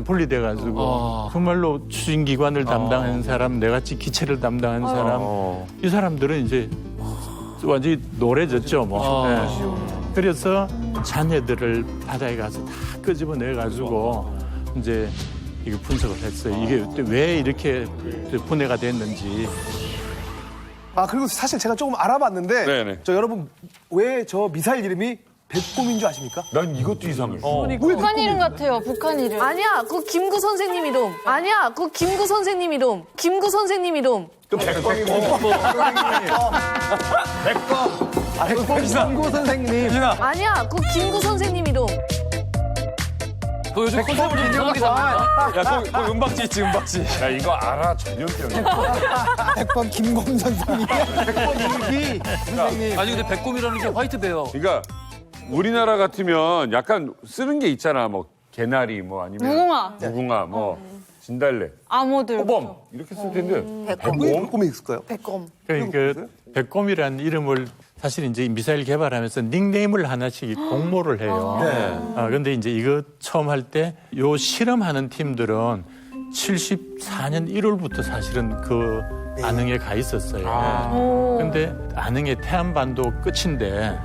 분리돼가지고 정말로 추진기관을 담당하는 사람, 내같이 기체를 담당하는 사람, 이 사람들은 이제 완전히 노래졌죠, 뭐. 예. 그래서 자녀들을 바다에 가서 다 끄집어내가지고 이제 이거 분석을 했어요. 이게 왜 이렇게 분해가 됐는지. 아, 그리고 사실 제가 조금 알아봤는데 네네. 저 여러분 왜 저 미사일 이름이 백곰인 줄 아십니까? 난 이것도 이상해. 북한 이름 같아요, 북한 이름. 아니야, 그 김구 선생님 이름. 아니야, 그 김구 선생님 이름. 김구 선생님 이름. 김구 선생님. 아니야, 그 김구 선생님 이름. 너 요즘 컨셉을 이상하게 야, 거기 은박지 있지, 은박지. 야, 이거 알아, 전염병이야. 백범 김곰 선생님. 백범 김기 선생님. 아니 근데 백곰이라는 게 화이트 베어. 그러니까 우리나라 같으면 약간 쓰는 게 있잖아. 뭐 개나리 뭐 아니면 무궁화 뭐 진달래, 암호들. 호범 이렇게 쓸 텐데 백곰이 있을까요? 백곰. 그 백곰이라는 이름을 사실 이제 미사일 개발하면서 닉네임을 하나씩 공모를 해요. 그런데 이제 이거 처음 할 때 요 실험하는 팀들은 74년 1월부터 사실은 그 안흥에 가 있었어요. 그런데 안흥의 태안반도 끝인데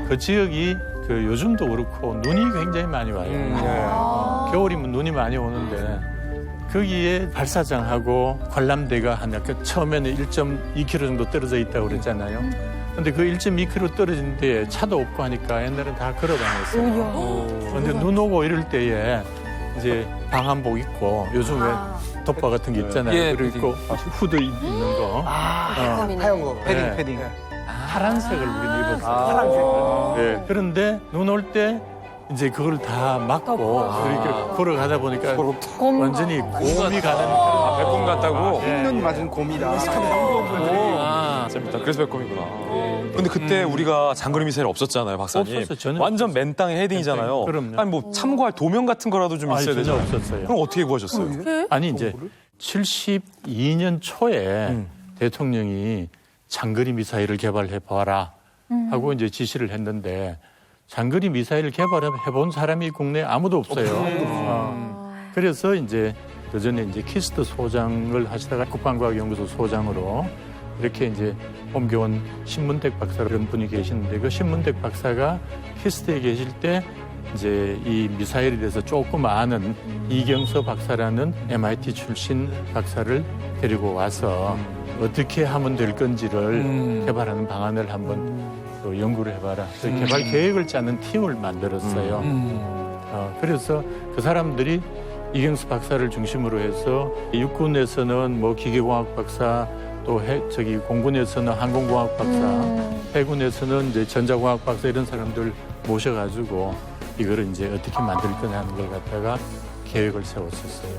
그 지역이 그 요즘도 그렇고 눈이 굉장히 많이 와요. 겨울이면 눈이 많이 오는데 거기에 발사장하고 관람대가 한 약간 처음에는 1.2km 정도 떨어져 있다고 그랬잖아요. 근데 그 1.2km 떨어진 데에 차도 없고 하니까 옛날엔 다 걸어 다녔어요. 근데 눈 오고 이럴 때에 이제 방한복 입고 요즘 왜 덮밥 같은 게 있잖아요. 예, 그리고 후드 입는 거. 하얀 거. 패딩. 파란색을 우리는 입었어요. 네. 그런데 눈 올 때 이제 그걸 다 막고 이렇게 걸어가다 보니까 완전히 곰이 가는 백곰 같다고? 흰눈 맞은 곰이다. 재밌다. 그래서 백곰이구나. 근데 그때 우리가 장거리 미사일 없었잖아요, 박사님. 없었어요. 전혀 완전 맨 땅에 헤딩이잖아요. 그럼요. 아니 뭐 참고할 도면 같은 거라도 좀 있어야 전혀 되잖아요. 없었어요. 그럼 어떻게 구하셨어요? 아니 이제 72년 초에 대통령이 장거리 미사일을 개발해 봐라 하고 이제 지시를 했는데 장거리 미사일을 개발해 본 사람이 국내에 아무도 없어요. 그래서 이제 그 전에 이제 키스트 소장을 하시다가 국방과학연구소 소장으로 이렇게 이제 옮겨온 신문택 박사 그런 분이 계시는데 그 신문택 박사가 키스트에 계실 때 이제 이 미사일에 대해서 조금 아는 이경서 박사라는 MIT 출신 박사를 데리고 와서 어떻게 하면 될 건지를 개발하는 방안을 한번 또 연구를 해봐라. 그래서 개발 계획을 짜는 팀을 만들었어요. 그래서 그 사람들이 이경수 박사를 중심으로 해서 육군에서는 뭐 기계공학 박사, 또 저기 공군에서는 항공공학 박사, 해군에서는 이제 전자공학 박사 이런 사람들 모셔가지고 이거를 이제 어떻게 만들 거냐 하는 걸 갖다가 계획을 세웠었어요.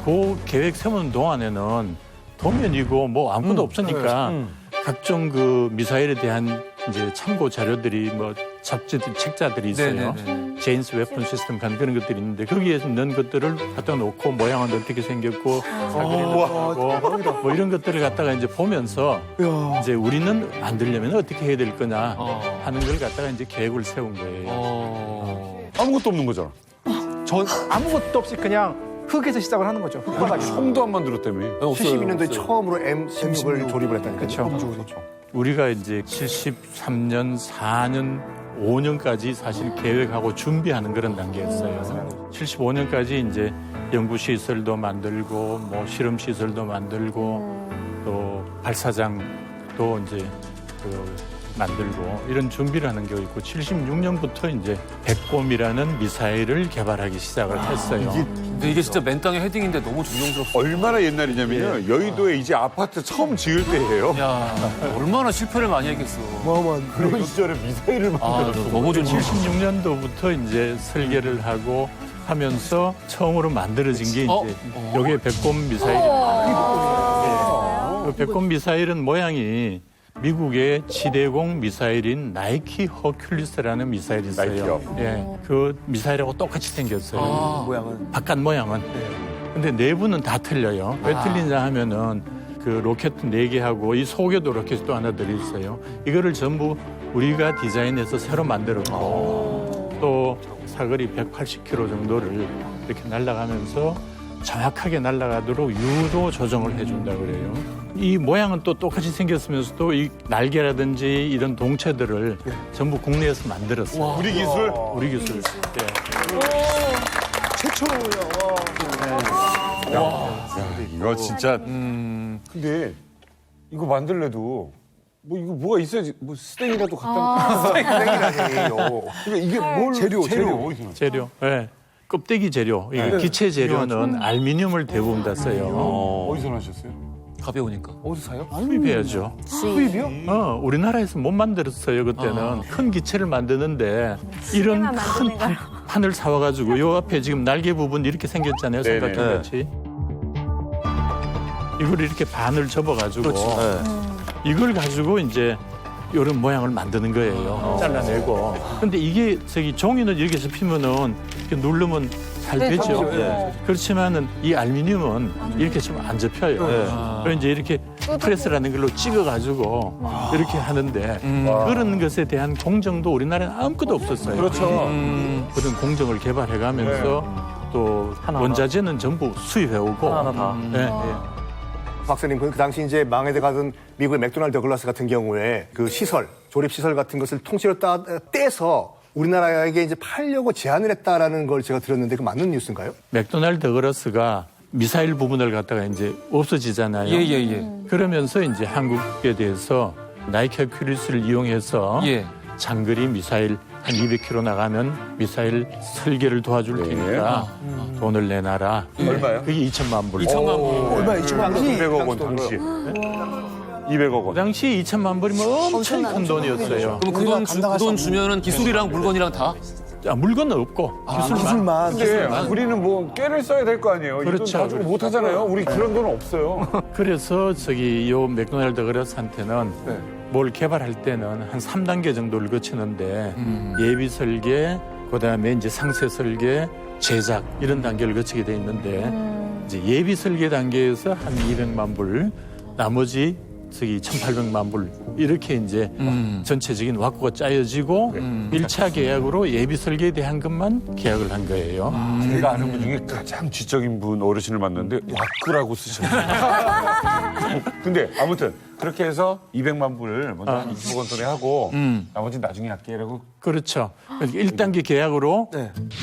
그 계획 세우는 동안에는 도면이고 뭐 아무것도 없으니까 각종 그 미사일에 대한 이제 참고 자료들이 뭐 잡지들, 책자들이 있어요. 제인스 웨폰 시스템 간 그런 것들이 있는데 거기에 있는 것들을 갖다 놓고 모양은 어떻게 생겼고 사거리는 어떻고 뭐 이런 것들을 갖다가 이제 보면서 이제 우리는 만들려면 어떻게 해야 될 거냐 하는 걸 갖다가 이제 계획을 세운 거예요. 아무것도 없는 거잖아. 전 아무것도 없이 그냥 흙에서 시작을 하는 거죠. 흙바닥. 총도 안 만들었다며. 72년도에 처음으로 M16을 조립을 했다니까요. 그렇죠. 우리가 이제 73년, 4년, 5년까지 사실 계획하고 준비하는 그런 단계였어요. 75년까지 이제 연구시설도 만들고, 뭐 실험시설도 만들고, 또 발사장도 이제 만들고 이런 준비를 하는 게 있고 76년부터 이제 백곰이라는 미사일을 개발하기 시작을 했어요. 근데 이게 진짜 맨 땅에 헤딩인데 너무 존경스럽고. 얼마나 옛날이냐면요. 여의도에 이제 아파트 처음 지을 때예요. 야, 얼마나 실패를 많이 했겠어. 그런 시절에 미사일을 만들었어. 너무 존경. 76년도부터 이제 설계를 하고 하면서 처음으로 만들어진 게 이제 여기에 백곰 미사일입니다. 그 백곰 미사일은 모양이 미국의 지대공 미사일인 나이키 허큘리스라는 미사일이 있어요. 예, 그 미사일하고 똑같이 생겼어요. 모양은. 바깥 모양은. 근데 내부는 다 틀려요. 왜 틀리냐 하면은 그 로켓 4개하고 이 속에도 로켓이 또 하나 들어있어요. 이거를 전부 우리가 디자인해서 새로 만들었고 또 사거리 180km 정도를 이렇게 날아가면서 정확하게 날아가도록 유도 조정을 해준다 그래요. 이 모양은 또 똑같이 생겼으면서도 이 날개라든지 이런 동체들을 전부 국내에서 만들었어요. 우리 기술? 우리 기술. 예. 최초로요. 야, 이거 진짜. 근데 이거 만들래도 뭐 이거 뭐가 있어야지. 뭐 스탱이라도 갖다 땡이라니요. 그러니까 이게 뭘 재료. 어디서? 재료. 예. 껍데기 재료. 이 기체 재료는 알루미늄을 대부분 다 써요. 어디서 나셨어요? 가벼우니까. 어디서 사요? 수입해야죠. 수입이요? 우리나라에서 못 만들었어요, 그때는. 큰 기체를 만드는데 이런 큰 판을 사와가지고 요 앞에 지금 날개 부분 이렇게 생겼잖아요, 삼각형같이. 이걸 이렇게 반을 접어가지고 이걸 가지고 이제 이런 모양을 만드는 거예요. 잘라내고. 근데 이게 종이는 여기서 피면은 이렇게 누르면 잘 되죠. 그렇지만은 이 알루미늄은 이렇게 좀 안 접혀요. 그래서 이제 이렇게 프레스라는 걸로 찍어가지고 이렇게 하는데 그런 것에 대한 공정도 우리나라는 아무것도 없었어요. 그렇죠. 그런 공정을 개발해가면서 또 원자재는 전부 수입해오고. 하나하나 다. 네. 박사님, 그 당시 이제 망해돼 가던 미국의 맥도날드 더글라스 같은 경우에 그 시설, 조립 시설 같은 것을 통째로 떼서 우리나라에게 이제 팔려고 제안을 했다라는 걸 제가 들었는데 그 맞는 뉴스인가요? 맥도날드 더글라스가 미사일 부분을 갖다가 이제 없어지잖아요. 예. 그러면서 이제 한국에 대해서 나이키 큐리스를 이용해서 장거리 미사일 한 200km 나가면 미사일 설계를 도와줄 테니까 돈을 내놔라. 얼마요? 그게 2천만 불. 2천만 불. 얼마 2천만 원? 200억 원 당시. 200억 그 원. 당시 2천만 불이면 엄청 큰 돈이었어요. 그럼 그 돈 주면은 기술이랑 물건이랑 다? 물건은 없고 기술만. 근데 우리는 뭐 깨를 써야 될 거 아니에요. 그렇죠. 이돈 가지고 못 하잖아요. 우리 그런 돈 없어요. 그래서 요 맥도날드 더글라스한테는 뭘 개발할 때는 한 3단계 정도를 거치는데 예비 설계, 그다음에 이제 상세 설계, 제작 이런 단계를 거치게 돼 있는데 이제 예비 설계 단계에서 한 200만 불, 나머지 1,800만 불 이렇게 이제 전체적인 와꾸가 짜여지고 1차 계약으로 예비 설계에 대한 것만 계약을 한 거예요. 제가 아는 분 중에 가장 지적인 분 어르신을 만났는데 와꾸라고 쓰셨어요. 근데 아무튼 그렇게 해서 200만 불을 먼저 한 20억 원 돈에 하고 나머지는 나중에 할게라고. 그렇죠. 1단계 계약으로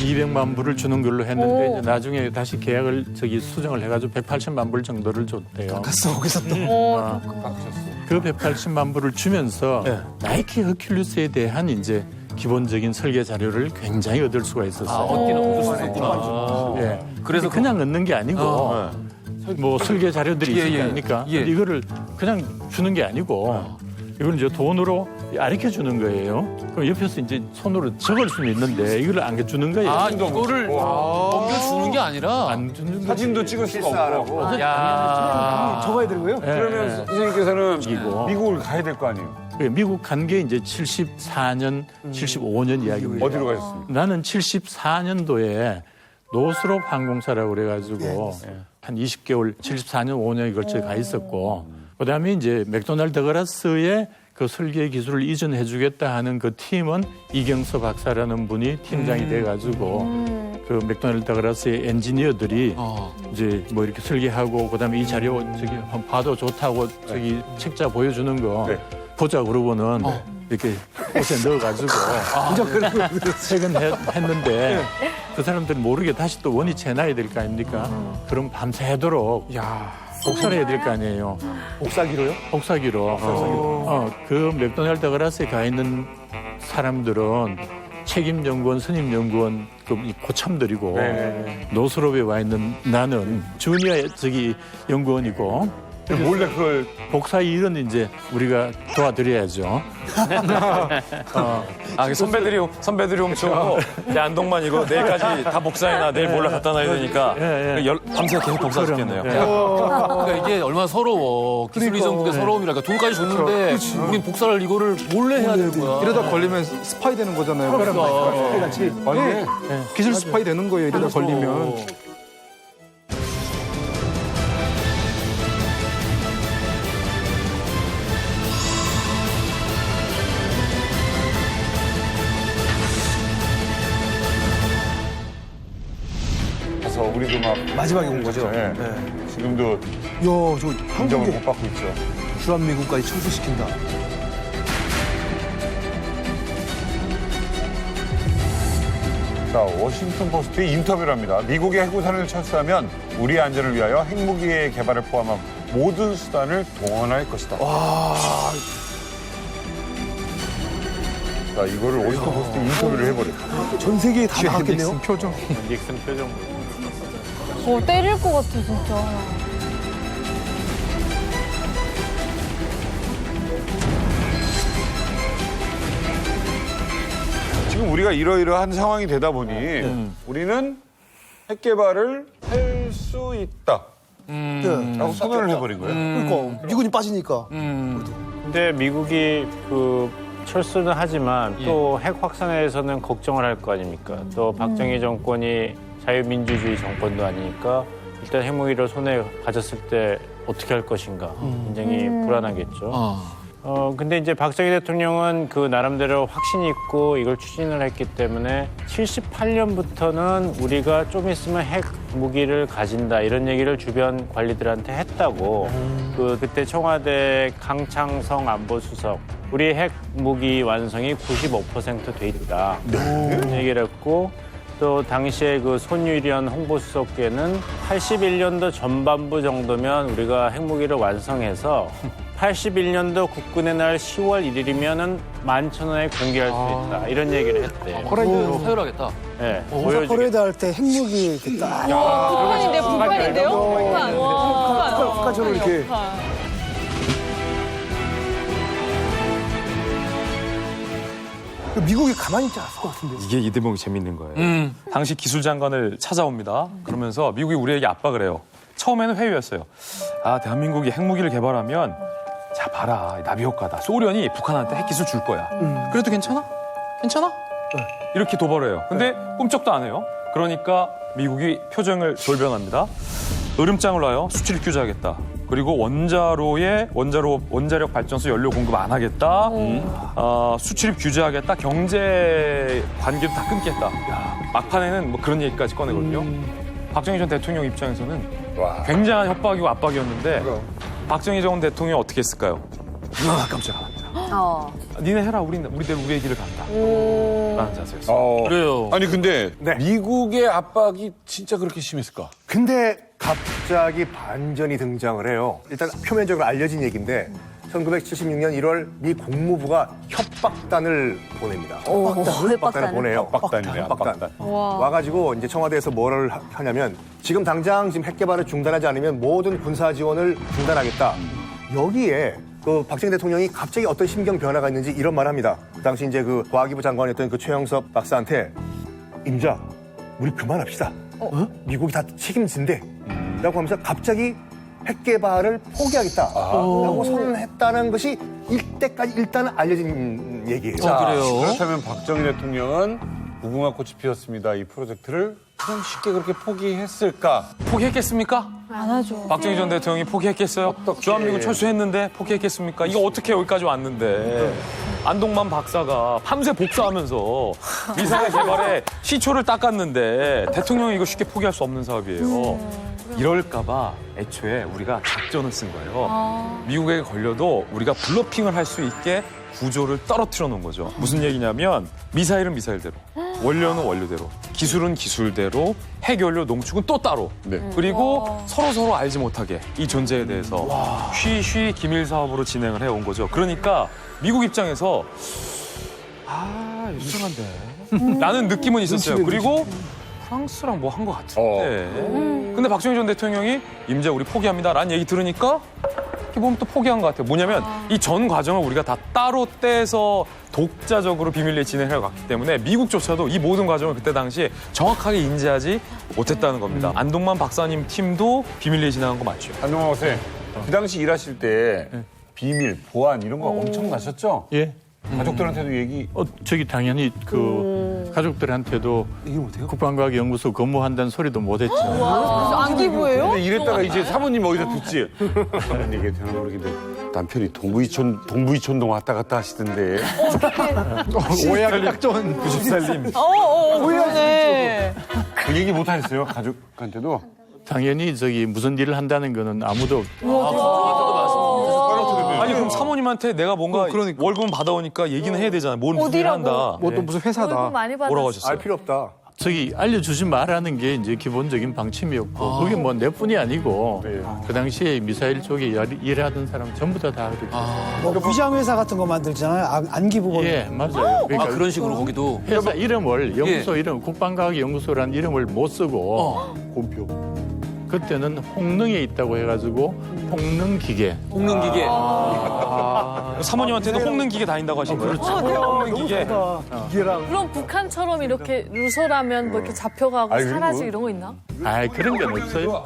200만 불을 주는 걸로 했는데 이제 나중에 다시 계약을 수정을 해가지고 180만 불 정도를 줬대요. 갔어 거기서 또. 그 180만 불을 주면서 나이키 허큘리스에 대한 이제 기본적인 설계 자료를 굉장히 얻을 수가 있었어요. 얻기는 얻을 수 있었구나. 예. 그래서 그냥 얻는 게 아니고 뭐 설계 자료들이 있을 거 아닙니까? 이거를 그냥 주는 게 아니고 이걸 이제 돈으로 가르쳐 주는 거예요. 그럼 옆에서 이제 손으로 적을 수는 있는데 이걸 안 주는 거예요. 이거를 넘겨주는 게 아니라 안 주는 거지. 사진도 찍을 수가 없고. 적어야 되는 거예요? 그러면 선생님께서는 미국을 가야 될 거 아니에요? 미국 간 게 이제 74년, 75년 이야기입니다. 어디로 가셨습니까? 나는 74년도에 노스롭 항공사라고 그래가지고 한 20개월, 74년, 5년에 걸쳐 가 있었고, 그다음에 이제 맥도날드 더글라스의 그 설계 기술을 이전해 주겠다 하는 그 팀은 이경서 박사라는 분이 팀장이 돼가지고 그 맥도날드 더글라스의 엔지니어들이 이제 뭐 이렇게 설계하고 그다음에 이 자료 한번 봐도 좋다고 책자 보여주는 거 보자 그러고는 이렇게 옷에 넣어가지고 퇴근했는데 그 사람들은 모르게 다시 또 원위치 해놔야 될 거 아닙니까? 그럼 밤새도록 복사를 해야 될 거 아니에요. 복사기로요? 복사기로. 그 맥도날드 더글라스에 가 있는 사람들은 책임 연구원, 선임 연구원 그 고참들이고 노스롭에 와 있는 나는 주니어 연구원이고 몰래 그걸 복사 일은 이제 우리가 도와드려야죠. 선배들이 훔쳐오고 내 안동만 이거 내일까지 다 복사해놔. 내일 몰래 갖다 놔야 되니까 밤새 계속 복사시켰네요. 그러니까 이게 얼마나 서러워. 기술 이전국의 서러움이랄까. 돈까지 줬는데 우린 복사를 이거를 몰래 해야 되는 거야. 이러다 걸리면 스파이 되는 거잖아요. 같이. 기술 스파이 되는 거예요. 이러다 걸리면. 우리도 막 마지막에 온 거죠. 예. 네. 지금도 야, 저 인정을 한국에 못 받고 있죠. 주한미군까지 철수시킨다. 자, 워싱턴 포스트의 인터뷰를 합니다. 미국의 해구산을 철수하면 우리의 안전을 위하여 핵무기의 개발을 포함한 모든 수단을 동원할 것이다. 자, 이거를 워싱턴 포스트에 인터뷰를 해버렸다. 전 세계에 다 나왔겠네요. 닉슨 표정. 닉슨 표정. 때릴 것 같아, 진짜. 지금 우리가 이러이러한 상황이 되다 보니 우리는 핵 개발을 할 수 있다. 라고 선언을 해버린 거예요. 그러니까 미군이 빠지니까. 근데 미국이 그 철수는 하지만 또 핵 확산에 대해서는 걱정을 할 거 아닙니까? 또 박정희 정권이 자유민주주의 정권도 아니니까 일단 핵무기를 손에 가졌을 때 어떻게 할 것인가 굉장히 불안하겠죠. 근데 이제 박정희 대통령은 그 나름대로 확신이 있고 이걸 추진을 했기 때문에 78년부터는 우리가 좀 있으면 핵 무기를 가진다 이런 얘기를 주변 관리들한테 했다고 그때 청와대 강창성 안보수석 우리 핵 무기 완성이 95% 돼 있다 이런 얘기를 했고 또 당시에 그 손유련 홍보수석께는 81년도 전반부 정도면 우리가 핵무기를 완성해서 81년도 국군의 날 10월 1일이면은 11,000원에 공개할 수 있다. 이런 얘기를 했대. 퍼레이드로 사열하겠다. 네. 오사 퍼레이드 할 때 핵무기 이렇게 딱. 북한인데요? 북한처럼 이렇게. 미국이 가만히 있지 않았을 것 같은데. 이게 이 대목이 재밌는 거예요. 당시 기술장관을 찾아옵니다. 그러면서 미국이 우리에게 압박을 해요. 처음에는 회유였어요. 아, 대한민국이 핵무기를 개발하면 자, 봐라. 나비 효과다. 소련이 북한한테 핵기술 줄 거야. 그래도 괜찮아? 괜찮아? 이렇게 도발을 해요. 근데 꿈쩍도 안 해요. 그러니까 미국이 표정을 돌변합니다. 으름장을 놔요. 수출입 규제하겠다. 그리고 원자력 발전소 연료 공급 안 하겠다. 수출입 규제하겠다. 경제 관계도 다 끊겠다. 막판에는 뭐 그런 얘기까지 꺼내거든요. 박정희 전 대통령 입장에서는 굉장한 협박이고 압박이었는데 박정희 전 대통령이 어떻게 했을까요? 깜짝이야. 니네 해라. 우리대로 우리의 길을 간다. 라는 자세였어요. 그래요. 아니 근데 미국의 압박이 진짜 그렇게 심했을까? 근데 갑자기 반전이 등장을 해요. 일단 표면적으로 알려진 얘기인데 1976년 1월 미 국무부가 협박단을 보냅니다. 협박단을 보내요. 협박단. 와가지고 이제 청와대에서 뭐를 하냐면 지금 당장 핵 개발을 중단하지 않으면 모든 군사 지원을 중단하겠다. 여기에 그 박정희 대통령이 갑자기 어떤 심경 변화가 있는지 이런 말을 합니다. 그 당시 이제 그 과학기부 장관이었던 그 최영섭 박사한테 임자, 우리 그만합시다. 미국이 다 책임진대. 라고 하면서 갑자기 핵 개발을 포기하겠다라고 선언했다는 것이 이때까지 일단은 알려진 얘기예요. 그래요? 그렇다면 박정희 대통령은 무궁화 꽃이 피었습니다. 이 프로젝트를 그냥 쉽게 그렇게 포기했을까? 포기했겠습니까? 안 하죠. 박정희 전 대통령이 포기했겠어요? 주한미군 철수했는데 포기했겠습니까? 이거 어떻게 여기까지 왔는데. 안동만 박사가 밤새 복사하면서 미사일 개발에 시초를 닦았는데 대통령이 이거 쉽게 포기할 수 없는 사업이에요. 이럴까봐 애초에 우리가 작전을 쓴 거예요. 미국에게 걸려도 우리가 블러핑을 할 수 있게 구조를 떨어뜨려 놓은 거죠. 무슨 얘기냐면 미사일은 미사일대로, 원료는 원료대로, 기술은 기술대로, 핵연료 농축은 또 따로. 그리고 서로 알지 못하게 이 존재에 대해서 쉬쉬 기밀 사업으로 진행을 해온 거죠. 그러니까 미국 입장에서 이상한데 라는 느낌은 있었어요. 그리고 프랑스랑 뭐 한 것 같은데. 근데 박정희 전 대통령이 임자 우리 포기합니다 라는 얘기 들으니까 이렇게 보면 또 포기한 것 같아요. 뭐냐면 이 전 과정을 우리가 다 따로 떼서 독자적으로 비밀리에 진행해 갔기 때문에 미국조차도 이 모든 과정을 그때 당시에 정확하게 인지하지 못했다는 겁니다. 안동만 박사님 팀도 비밀리에 진행한 거 맞죠? 안동만 박사님, 그 당시 일하실 때 비밀, 보안 이런 거 엄청 나셨죠? 예. 가족들한테도 얘기. 저기 당연히 그 가족들한테도 국방과학연구소 근무한다는 소리도 못했죠. 안기부예요? 근데 이랬다가 이제 사모님 어디서 듣지? 그런 얘기 되나 모르겠는데 남편이 동부이촌동 왔다 갔다 하시던데. 오해하기 딱 좋은 90살님. 그러네. 그 얘기 못 하셨어요? 가족한테도? 당연히 저기 무슨 일을 한다는 거는 아무도 아니 그럼 사모님한테 내가 뭔가 월급 받아오니까 얘기는 해야 되잖아요. 뭘 무슨 일을 한다. 뭐 또 무슨 회사다. 월급 많이 받았어. 뭐라고 하셨어요? 알 필요 없다. 저기 알려주지 말라는 게 이제 기본적인 방침이었고 그게 뭐 내뿐이 아니고 그 당시에 미사일 쪽에 일하던 사람 전부 다 그렇게 뭐 위장회사 같은 거 만들잖아요. 안기부분. 예 맞아요. 그러니까 그런 식으로 거기도 회사 이름을 연구소 이름 국방과학연구소라는 이름을 못 쓰고 곰표. 그때는 홍릉에 있다고 해가지고 홍릉기계 홍릉기계. 사모님한테도 홍는 기계 다닌다고 하신 거예요? 홍는 기계. 기계랑. 그럼 북한처럼 이렇게 루서라면 뭐 이렇게 잡혀가고 아니, 사라지고 이런 거 있나? 아 그런 건 없어요.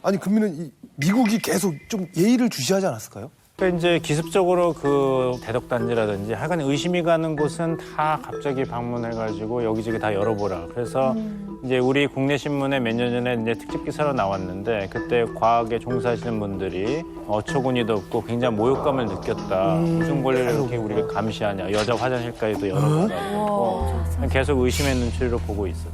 아니 그러면은 이 미국이 계속 좀 예의를 주시하지 않았을까요? 그러니까 이제 기습적으로 그 대덕단지라든지 하여간 의심이 가는 곳은 다 갑자기 방문해가지고 여기저기 다 열어보라. 그래서 이제 우리 국내 신문에 몇 년 전에 이제 특집 기사로 나왔는데 그때 과학에 종사하시는 분들이 어처구니도 없고 굉장히 모욕감을 느꼈다. 무슨 권리를 이렇게 우리가 감시하냐. 여자 화장실까지도 열어봐가지고 계속 의심의 눈초리로 보고 있어요.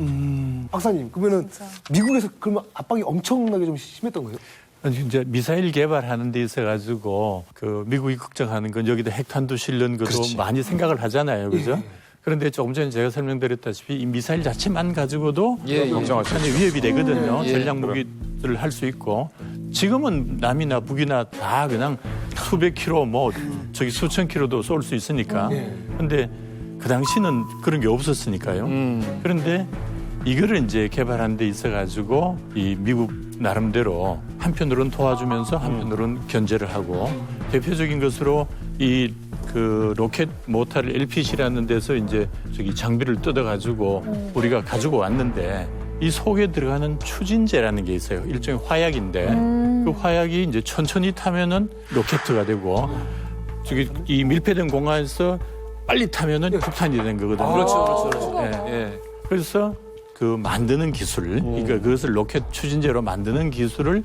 박사님 그러면은 미국에서 그러면 압박이 엄청나게 좀 심했던 거예요? 아니, 이제 미사일 개발하는 데 있어가지고 그 미국이 걱정하는 건 여기다 핵탄두 실는 것도 많이 생각을 하잖아요, 그죠? 그런데 조금 전에 제가 설명드렸다시피 이 미사일 자체만 가지고도 북한에 위협이 되거든요. 전략 무기들을 할 수 있고 지금은 남이나 북이나 다 그냥 수백 킬로 뭐 저기 수천 킬로도 쏠 수 있으니까. 그런데 그 당시는 그런 게 없었으니까요. 그런데 이거를 이제 개발한 데 있어가지고 이 미국 나름대로 한편으로는 도와주면서 한편으로는 견제를 하고 대표적인 것으로 이 그 로켓 모터를 LPC라는 데서 이제 저기 장비를 뜯어가지고 우리가 가지고 왔는데 이 속에 들어가는 추진제라는 게 있어요. 일종의 화약인데 그 화약이 이제 천천히 타면은 로켓트가 되고 저기 이 밀폐된 공간에서 빨리 타면은 폭탄이 되는 거거든요. 그렇죠. 예. 그래서 그 만드는 기술, 그러니까 그것을 로켓 추진제로 만드는 기술을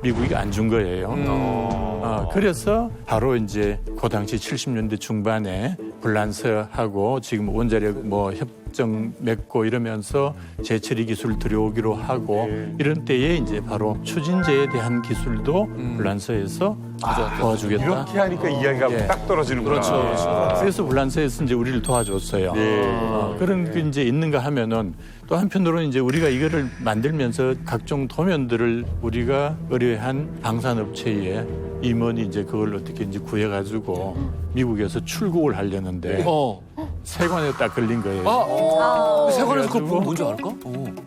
미국이 안 준 거예요. 그래서 바로 이제 그 당시 70년대 중반에 불란서하고 지금 원자력 뭐 협정 맺고 이러면서 재처리 기술 들여오기로 하고 이런 때에 이제 바로 추진제에 대한 기술도 불란서에서 도와주겠다. 이렇게 하니까 이야기가 딱 떨어지는구나. 그렇죠. 그래서 불란서에서 이제 우리를 도와줬어요. 그런 게 이제 있는가 하면은 또 한편으로는 이제 우리가 이거를 만들면서 각종 도면들을 우리가 의뢰한 방산업체에 임원이 이제 그걸 어떻게 이제 구해가지고 미국에서 출국을 하려는데 세관에 딱 걸린 거예요. 세관에서 그걸 보면 뭔지 알까?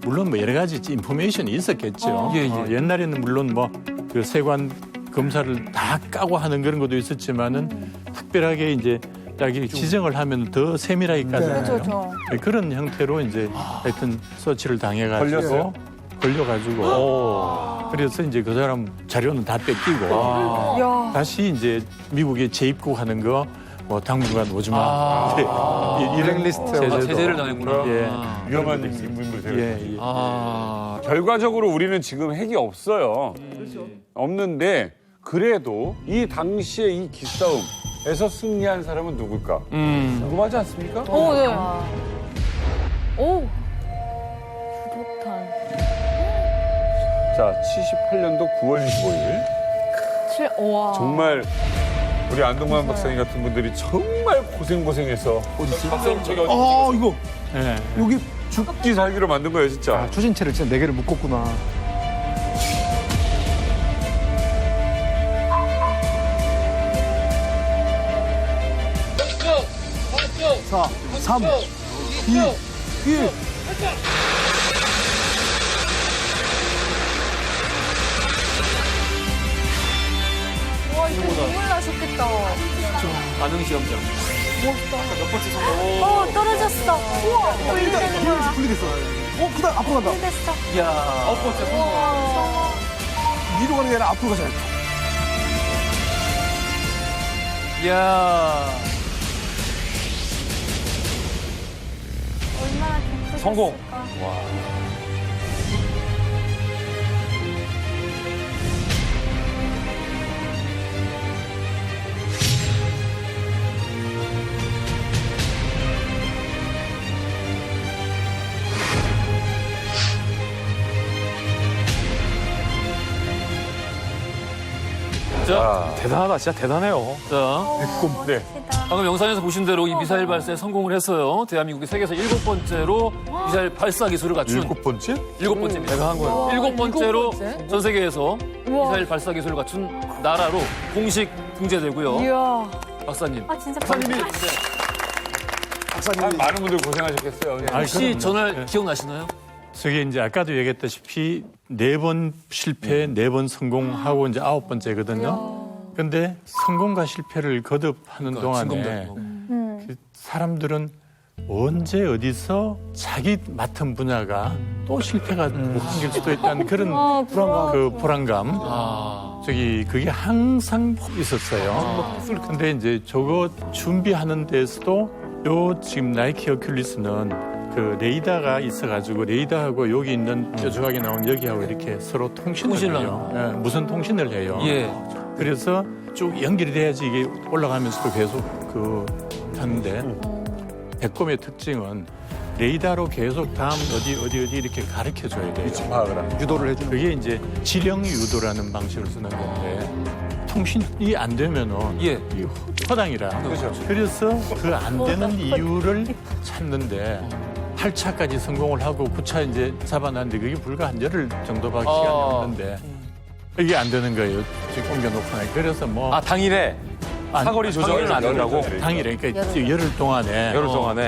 물론 뭐 여러 가지 인포메이션이 있었겠죠. 옛날에는 물론 뭐 그 세관 검사를 다 까고 하는 그런 것도 있었지만은 특별하게 이제 자기 지정을 하면 더 세밀하게 까잖아요. 그런 형태로 이제 하여튼 서치를 당해가지고 걸려가지고 그래서 이제 그 사람 자료는 다 뺏기고 다시 이제 미국에 재입국하는 거 뭐 당분간 오지 마. 이런 제재를 당했구나. 위험한 인물들. 결과적으로 우리는 지금 핵이 없어요. 없는데 그래도 이 당시에 이 기싸움에서 승리한 사람은 누굴까? 궁금하지 않습니까? 오, 네. 오. 부도탄. 자, 78년도 9월 25일. 와. 정말 우리 안동만 박사님 같은 분들이 정말 고생해서 박사님 저기 어디 이거 여기 죽기 살기로 만든 거예요, 진짜. 추진체를 진짜 4개를 묶었구나. 사, 3, 2, 1. 와, 이거 눈물 나셨겠다. 반응 시험장. 멋있다. 몇 번째 성공? 떨어졌어. 우와, 분리되는 거야. 분리됐어. 그다음 앞으로 간다. 분리됐어. 이야. 9번째 성공. 위로 가는 게 아니라 앞으로 가자. 이야. 얼마나 기쁘셨을까. 성공. 자, 대단하다, 진짜 대단해요. 자, 네. 방금 영상에서 보신 대로 이 미사일 발사에 성공을 했어요. 대한민국이 세계에서 7번째로 미사일 발사 기술을 갖춘 7번째? 7번째입니다. 대단한 거예요. 7번째로 전 세계에서 미사일 발사 기술을 갖춘 나라로 공식 등재되고요. 이야. 박사님. 아, 진짜 박사님이 많은 분들 고생하셨겠어요. 혹시 전날 기억나시나요? 저게 이제 아까도 얘기했다시피 4번 실패, 4번 성공하고 이제 9번째거든요. 근데 성공과 실패를 거듭하는 동안에 그 사람들은 언제 어디서 자기 맡은 분야가 또 실패가 생길 수도 있다는 그런 불안감. 저기 그게 항상 있었어요. 근데 이제 저거 준비하는 데서도 요 지금 나이키 어큘리스는 그 레이더가 있어가지고 레이더하고 여기 있는 뾰족하게 나온 여기하고 이렇게 서로 통신을 해요. 예, 무선 통신을 해요. 예. 그래서 쭉 연결이 돼야지 이게 올라가면서도 계속 하는데 백곰의 특징은 레이더로 계속 다음 어디 이렇게 가르쳐 줘야 돼요. 위치 파악을 하는. 유도를 해주는. 그게 이제 지령 유도라는 방식을 쓰는 건데 통신이 안 되면은 예. 이 허당이라. 그래서 그 안 되는 이유를 찾는데 8차까지 성공을 하고 9차 이제 잡아놨는데 그게 불과 한 열흘 정도밖에 시간이 없는데 이게 안 되는 거예요. 지금 옮겨놓고 나니까. 그래서 뭐 아, 당일에 사거리 조정을 안 된다고? 당일에 그러니까 열흘 동안에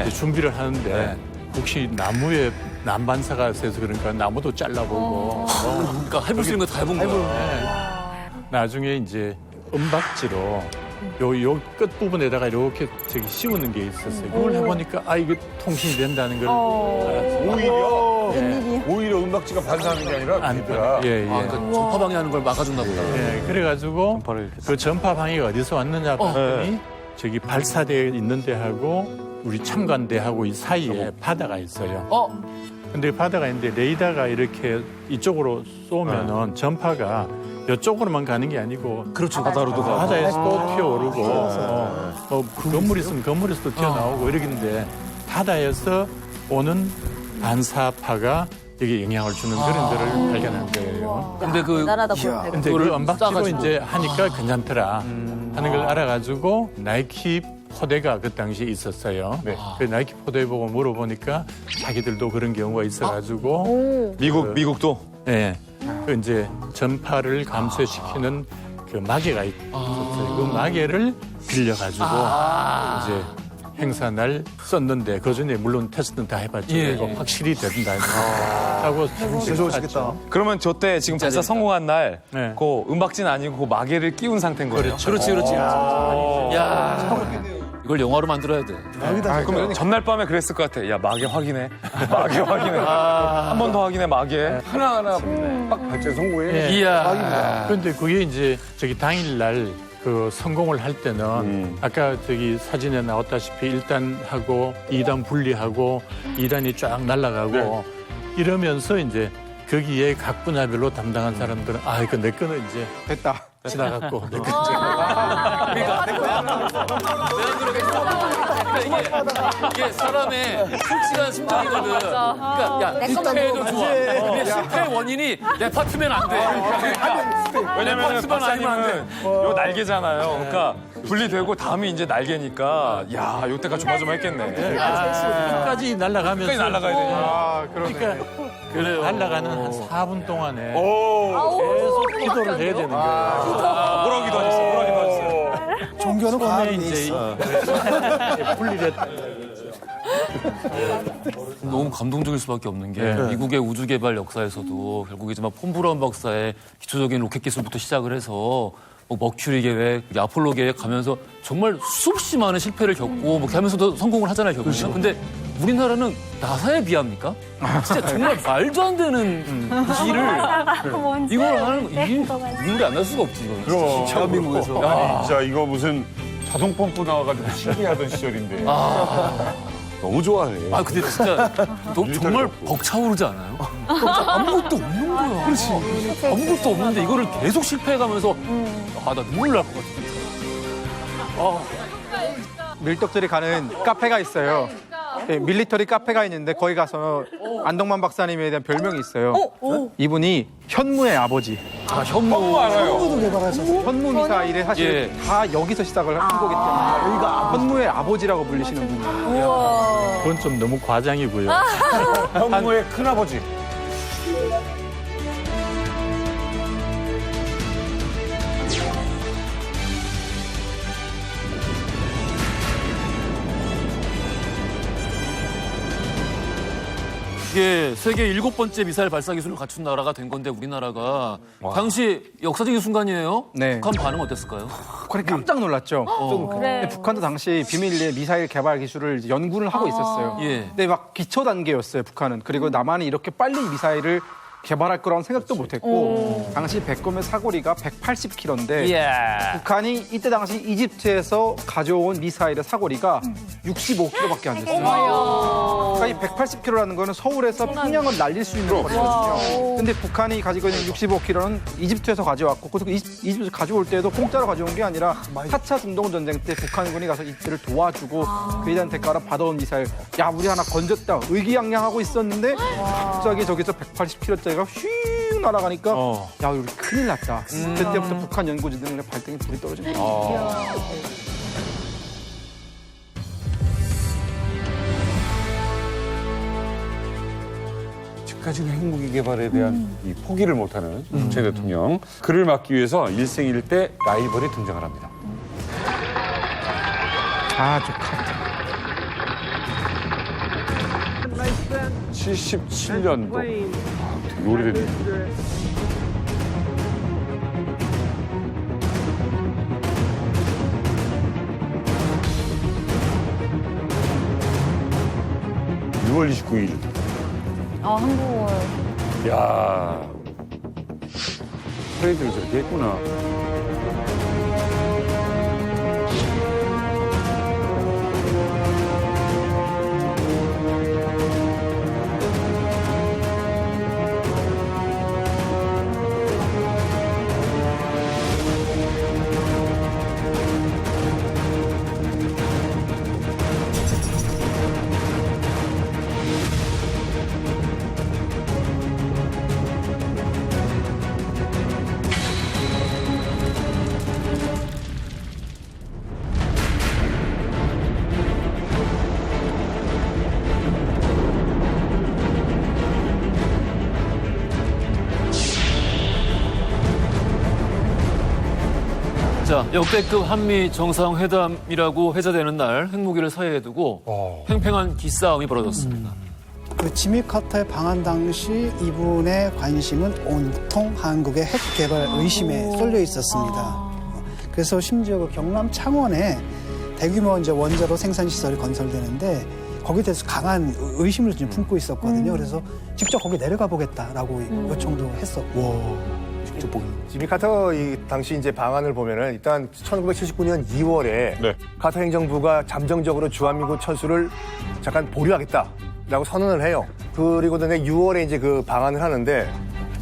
이제 준비를 하는데 혹시 나무에 난반사가 있어서 그러니까 나무도 잘라보고 그러니까 해볼 수 있는 거 다 해본 거야. 나중에 이제 은박지로 요 끝부분에다가 이렇게 저기 씌우는 게 있었어요. 그걸 해보니까 아 이게 통신이 된다는 걸 오히려 은박지가 반사하는 게 아니라 안 되더라. 예, 예. 그러니까 전파 방해하는 걸 막아준다 보다. 예, 그래가지고 그 전파 방해가 어디서 왔느냐 봤더니 저기 발사대에 있는 데하고 우리 참관대하고 이 사이에 바다가 있어요. 근데 바다가 있는데 레이더가 이렇게 이쪽으로 쏘면은 전파가 이쪽으로만 가는 게 아니고 그렇죠. 바다로도 가고 바다에서 또 튀어오르고 건물 있으면 건물에서도 튀어나오고 이러겠는데 바다에서 오는 반사파가 여기 영향을 주는 그런 거를 발견한 거예요. 근데 근데 그 은박지로 이제 하니까 괜찮더라 하는 걸 알아가지고 나이키 포대가 그 당시에 있었어요. 그 나이키 포대 보고 물어보니까 자기들도 그런 경우가 있어가지고 미국도? 네. 그 이제 전파를 감소시키는 그 마개가 있었어요. 그 마개를 빌려가지고 이제 행사 날 썼는데 그 전에 물론 테스트는 다 해봤죠. 이거 확실히 된다 하고 무서워지겠다. 그러면 저 때 지금 발사 성공한 날, 네. 그 은박지는 아니고 그 마개를 끼운 상태인 거예요? 그렇지. 야, 이걸 영화로 만들어야 돼. 그러면 전날 밤에 그랬을 것 같아. 야, 마개 확인해. 마개 확인해. 한 번 더 확인해, 마개. 하나하나 빡 발제 성공해. 이야. 그런데 그게 이제 저기 당일날 그 성공을 할 때는 아까 저기 사진에 나왔다시피 1단하고 2단 분리하고 2단이 쫙 날아가고 이러면서 이제 거기에 각 분야별로 담당한 사람들은 아 이거 내 거는 이제 됐다. 지나갔고 내 거. 이게 사람의 솔직한 심정이거든. 그러니까 야, 실패해도 좋아. 근데 실패의 원인이 내 파트면 안 돼. 왜냐면 박사님은 요 날개잖아요. 그러니까 분리되고 다음이 이제 날개니까 야, 요때가 조마조마했겠네. 끝까지 날아가면서 끝까지 날아가야 되니까. 그러니까 그래요. 날아가는 한 4분 동안에 계속 기도를 해야 되는 거예요. 뭐라고 기도하셨어요? 종교는 처음에 과학에 이제 있어. 분리됐다. 너무 감동적일 수밖에 없는 게 미국의 우주 개발 역사에서도 결국 이제 막 폰 브라운 박사의 기초적인 로켓 기술부터 시작을 해서 뭐 머큐리 계획, 아폴로 계획 가면서 정말 수없이 많은 실패를 겪고 뭐 이렇게 하면서도 성공을 하잖아요, 결국은. 근데 우리나라는 나사에 비합니까? 진짜 정말 말도 안 되는 일을 이걸 하는 거 눈물이 안 날 수가 없지, 이거는. 그럼 대한민국에서. 아니 진짜 이거 무슨 자동 펌프 나와가지고 신기하던 시절인데. 너무 좋아해. 아 근데 진짜 너 정말 벅차오르지 않아요? 아무것도 없는 거야. 그렇지. 아무것도 없는데 이거를 계속 실패해가면서 아 나 눈물 날 것 같아. 밀떡들이 가는 카페가 있어요. 네, 밀리터리 카페가 있는데 거기 가서 안동만 박사님에 대한 별명이 있어요. 이분이 현무의 아버지. 아, 현무. 한국도 개발하셨어요. 현무 미사일에 사실 다 여기서 시작을 한 거기 때문에 여기가 현무의 아버지라고 불리시는 분이에요. 그건 좀 너무 과장이고요. 현무의 큰아버지. 이게 세계 7번째 미사일 발사 기술을 갖춘 나라가 된 건데 우리나라가 당시 역사적인 순간이에요. 네. 북한 반응 어땠을까요? 그래 깜짝 놀랐죠. 근데 북한도 당시 비밀리에 미사일 개발 기술을 이제 연구를 하고 있었어요. 예. 근데 막 기초 단계였어요, 북한은. 그리고 남한이 이렇게 빨리 미사일을 개발할 거라는 생각도 못했고 당시 백검의 사거리가 180km인데 북한이 이때 당시 이집트에서 가져온 미사일의 사거리가 65km밖에 안 됐어요. 그러니까 이 180km라는 거는 서울에서 평양을 날릴 수 있는 거리거든요. 근데 북한이 가지고 있는 65km는 이집트에서 가져왔고 그래서 이집트에서 가져올 때도 공짜로 가져온 게 아니라 4차 중동 전쟁 때 북한군이 가서 이들을 도와주고 그에 대한 대가로 받아온 미사일 야 우리 하나 건졌다 의기양양하고 있었는데 갑자기 저기서 180km짜리가 휙 날아가니까 야 우리 큰일 났다. 그때부터 북한 연구진들의 발등에 불이 떨어진 거예요. 지금까지는 핵무기 개발에 대한 이 포기를 못하는 박정희 대통령. 그를 막기 위해서 일생일대 라이벌이 등장을 합니다. 아, 좋다. 77년도. 되게 오래됐네. (6월 29일) 한국어. 야 프레이드를 저렇게 했구나. 자, 역대급 한미 정상회담이라고 회자되는 날 핵무기를 서해에 두고 팽팽한 기싸움이 벌어졌습니다. 그 지미 카터의 방한 당시 이분의 관심은 온통 한국의 핵 개발 의심에 쏠려 있었습니다. 그래서 심지어 그 경남 창원에 대규모 이제 원자로 생산 시설이 건설되는데 거기에 대해서 강한 의심을 좀 품고 있었거든요. 그래서 직접 거기 내려가 보겠다라고 요청도 했었고. 지미 카터 이 당시 이제 방안을 보면은 일단 1979년 2월에 네. 카터 행정부가 잠정적으로 주한미군 철수를 잠깐 보류하겠다라고 선언을 해요. 그리고 then 6월에 이제 그 방안을 하는데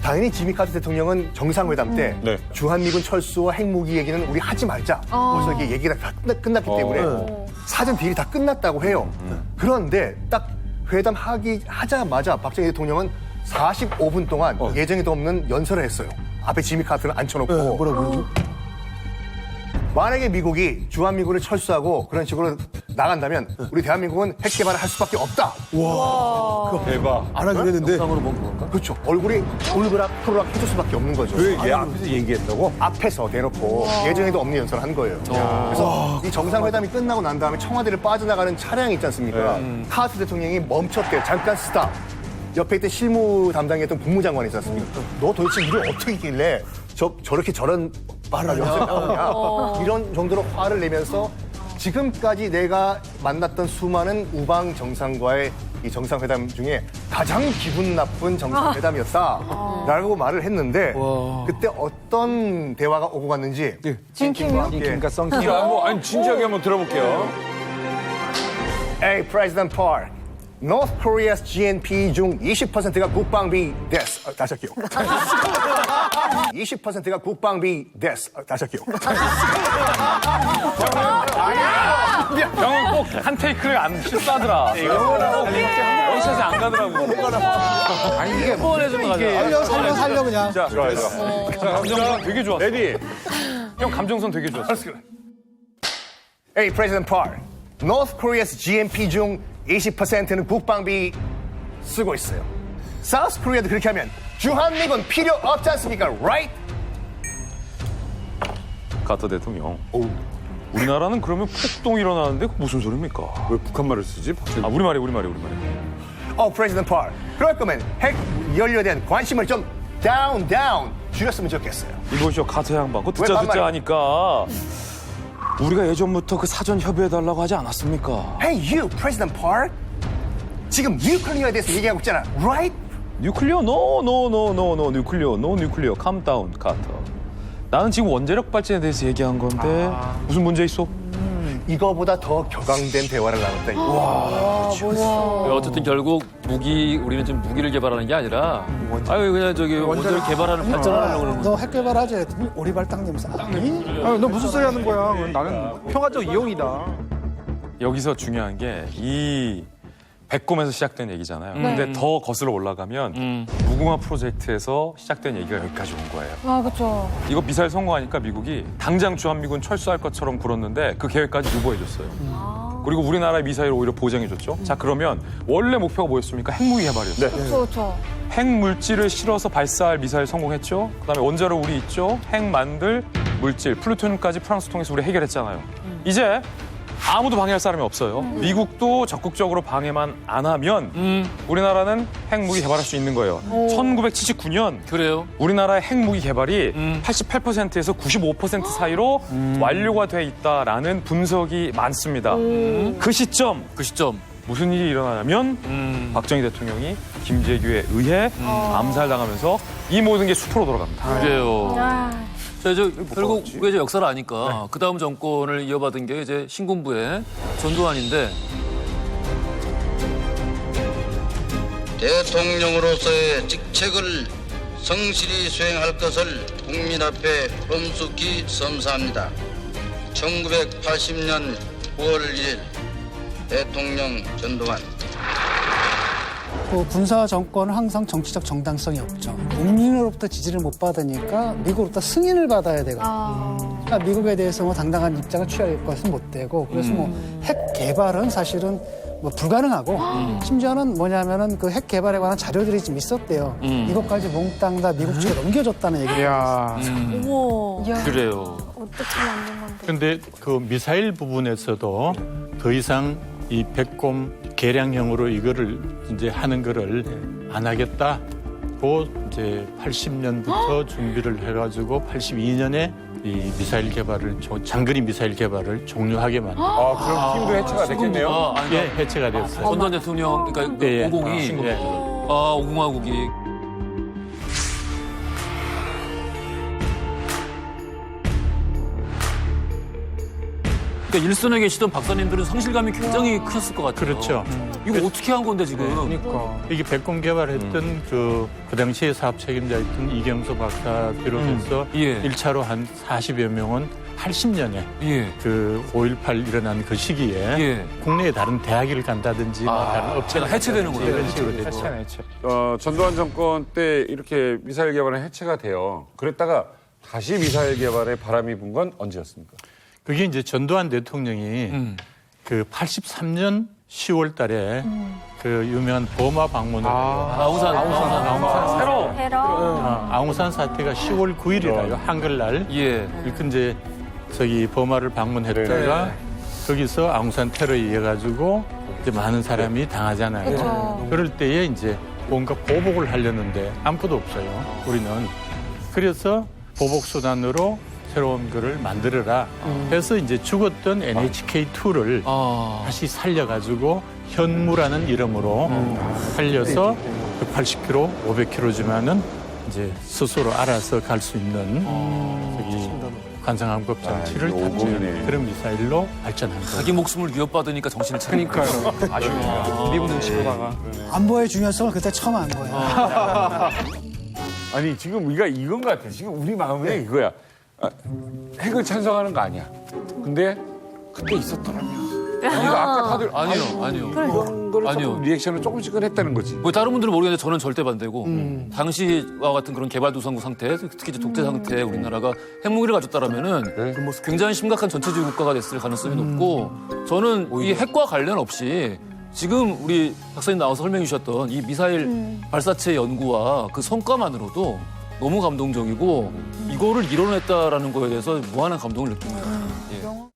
당연히 지미 카터 대통령은 정상회담 때 네. 주한미군 철수와 핵무기 얘기는 우리 하지 말자. 벌써 이게 얘기가 다 끝났기 때문에 사전 딜이 다 끝났다고 해요. 그런데 딱 회담 하자마자 박정희 대통령은 45분 동안 예정에도 없는 연설을 했어요. 앞에 지미 카터를 앉혀놓고. 뭐라고? 만약에 미국이 주한미군을 철수하고 그런 식으로 나간다면 우리 대한민국은 핵 개발을 할 수밖에 없다. 와. 대박. 안 하기로 했는데. 상으로 본 건가? 그렇죠. 얼굴이 울그락 토르락 해줄 수밖에 없는 거죠. 그 얘기 앞에서 얘기했다고? 앞에서 대놓고 예정에도 없는 연설을 한 거예요. 그래서 이 정상회담이 끝나고 난 다음에 청와대를 빠져나가는 차량이 있지 않습니까? 카터 대통령이 멈췄대요. 잠깐 스탑. 옆에 있던 실무 담당했던 국무장관이 있지 않습니까? 너 도대체 일을 어떻게 했길래 저렇게 저런 말을 하냐? 이런 정도로 화를 내면서 지금까지 내가 만났던 수많은 우방 정상과의 이 정상회담 중에 가장 기분 나쁜 정상회담이었다라고 말을 했는데 그때 어떤 대화가 오고 갔는지 진킴이요? 그러니까 아니 진지하게 한번 들어볼게요. Hey, President Park. North Korea's GNP 중 20%가 국방비 데스. 다시 할게요. 20%가 국방비 데스. 다시 할게요. 형은 꼭 한 테이크를 안 실수하더라. 원샷이 안 가더라고. 아니 이게 뻔해주면 가자. 살려 그냥. 자, 좋아요. 감정선 되게 좋았어. 레디. 형 감정선 되게 좋았어. Hey, President Park. North Korea's GNP 중 20%는 국방비 쓰고 있어요. South Korea도 그렇게 하면 주한미군 필요 없지 않습니까? Right? 카터 대통령. 우리나라는 그러면 폭동 일어나는데 무슨 소리입니까? 왜 북한 말을 쓰지? 아, 우리말이. President Park. 그럴 거면 핵 연료에 대한 관심을 좀 down 줄였으면 좋겠어요. 이보시오, 카터 양반. 그거 왜 듣자 반말이야? 하니까 우리가 예전부터 그 사전 협의해달라고 하지 않았습니까? Hey, you, President Park. 지금 뉴클리어에 대해서 얘기하고 있잖아. Right? 뉴클리어? No, 뉴클리어. Calm down, 카터. 나는 지금 원자력 발전에 대해서 얘기한 건데 무슨 문제 있어? 이거보다 더 격앙된 대화를 나눴다. 어쨌든 결국 우리는 지금 무기를 개발하는 게 아니라 그냥 저기 원자력 개발하는 발전하려고 그러는 너 핵 개발하지? 오리발 땅 냄새. 아니? 너 무슨 소리 하는 거야? 나는 평화적 이용이다. 여기서 중요한 게 이 백곰에서 시작된 얘기잖아요. 근데 더 거슬러 올라가면 무궁화 프로젝트에서 시작된 얘기가 여기까지 온 거예요. 아, 그렇죠. 이거 미사일 성공하니까 미국이 당장 주한미군 철수할 것처럼 굴었는데 그 계획까지 유보해줬어요. 그리고 우리나라의 미사일을 오히려 보장해줬죠. 자, 그러면 원래 목표가 뭐였습니까? 핵무기 개발이었어요. 그렇죠. 핵 물질을 실어서 발사할 미사일 성공했죠. 그다음에 원자로 우리 있죠. 핵 만들 물질, 플루토늄까지 프랑스 통해서 우리 해결했잖아요. 이제 아무도 방해할 사람이 없어요. 미국도 적극적으로 방해만 안 하면 우리나라는 핵무기 개발할 수 있는 거예요. 1979년 그래요? 우리나라의 핵무기 개발이 88%에서 95% 사이로 완료가 돼 있다라는 분석이 많습니다. 그 시점 무슨 일이 일어나냐면 박정희 대통령이 김재규에 의해 암살당하면서 이 모든 게 수포로 돌아갑니다. 그래요. 자, 결국 우리가 이제 역사를 아니까 그 다음 정권을 이어받은 게 이제 신군부의 전두환인데 대통령으로서의 직책을 성실히 수행할 것을 국민 앞에 엄숙히 선사합니다. 1980년 9월 1일 대통령 전두환. 그 군사 정권은 항상 정치적 정당성이 없죠. 국민으로부터 지지를 못 받으니까 미국으로부터 승인을 받아야 되거든요. 그러니까 미국에 대해서 뭐 당당한 입장을 취할 것은 못 되고 그래서 뭐 핵 개발은 사실은 뭐 불가능하고 심지어는 뭐냐면은 그 핵 개발에 관한 자료들이 좀 있었대요. 이것까지 몽땅 다 미국 측에 넘겨줬다는 얘기가 있어요. 어머. 그래요. 어떻게 만든 건데? 그런데 그 미사일 부분에서도 더 이상 이 백곰 개량형으로 이거를 이제 하는 거를 안 하겠다고 이제 80년부터 준비를 해가지고 82년에 이 미사일 개발을 장거리 미사일 개발을 종료하게 만든. 그럼 팀도 해체가 됐겠네요. 예, 해체가 됐어요. 전두환 대통령 그러니까 예, 50이 예. 오공화국이 그러니까 일선에 계시던 박사님들은 성실감이 굉장히 크셨을 것 같아요. 그렇죠. 이거 어떻게 한 건데 지금? 그러니까. 이게 백곰 개발했던 그 당시에 사업 책임자였던 이경수 박사 비롯해서 예. 1차로 한 40여 명은 80년에 예. 그 5.18 일어난 그 시기에 예. 국내에 다른 대학을 간다든지 다른 업체가 해체되는구나. 이런 식으로 됐죠. 해체. 전두환 정권 때 이렇게 미사일 개발은 해체가 돼요. 그랬다가 다시 미사일 개발에 바람이 분 건 언제였습니까? 그게 이제 전두환 대통령이 그 83년 10월 달에 그 유명한 버마 방문을 해요. 아웅산 해로. 아웅산 사태가 10월 9일이라요. 한글날. 예. 이렇게 이제 저기 버마를 방문했다가 거기서 아웅산 테러에 의해 가지고 이제 많은 사람이 당하잖아요. 그쵸. 그럴 때에 이제 뭔가 보복을 하려는데 아무것도 없어요. 우리는. 그래서 보복 수단으로 새로운 거를 만들어라 해서 이제 죽었던 NHK2를 다시 살려가지고 현무라는 이름으로 살려서 180km, 500km지만은 이제 스스로 알아서 갈 수 있는 저기 관상암급 장치를 탑재한 그런 미사일로 발전한 거예요. 자기 목숨을 위협받으니까 정신을 차리니까요. 아쉽네요. 미국 눈치 보다가. 안보의 중요성을 그때 처음 안 거예요. 아니 지금 우리가 이건 것 같아. 지금 우리 마음에 이거야. 아, 핵을 찬성하는 거 아니야. 근데 그때 있었더라면. 우리가 아까 다들 아니요. 이런 거를 아니요. 조금 리액션을 조금씩은 했다는 거지. 뭐 다른 분들은 모르겠는데 저는 절대 반대고 당시와 같은 그런 개발도상국 상태, 특히 이제 독재 상태에 우리나라가 핵무기를 가졌다라면은 굉장히 심각한 전체주의 국가가 됐을 가능성이 높고 저는 이 핵과 관련 없이 지금 우리 박사님 나와서 설명해 주셨던 이 미사일 발사체 연구와 그 성과만으로도 너무 감동적이고 이거를 이뤄냈다라는 거에 대해서 무한한 감동을 느낍니다. 예.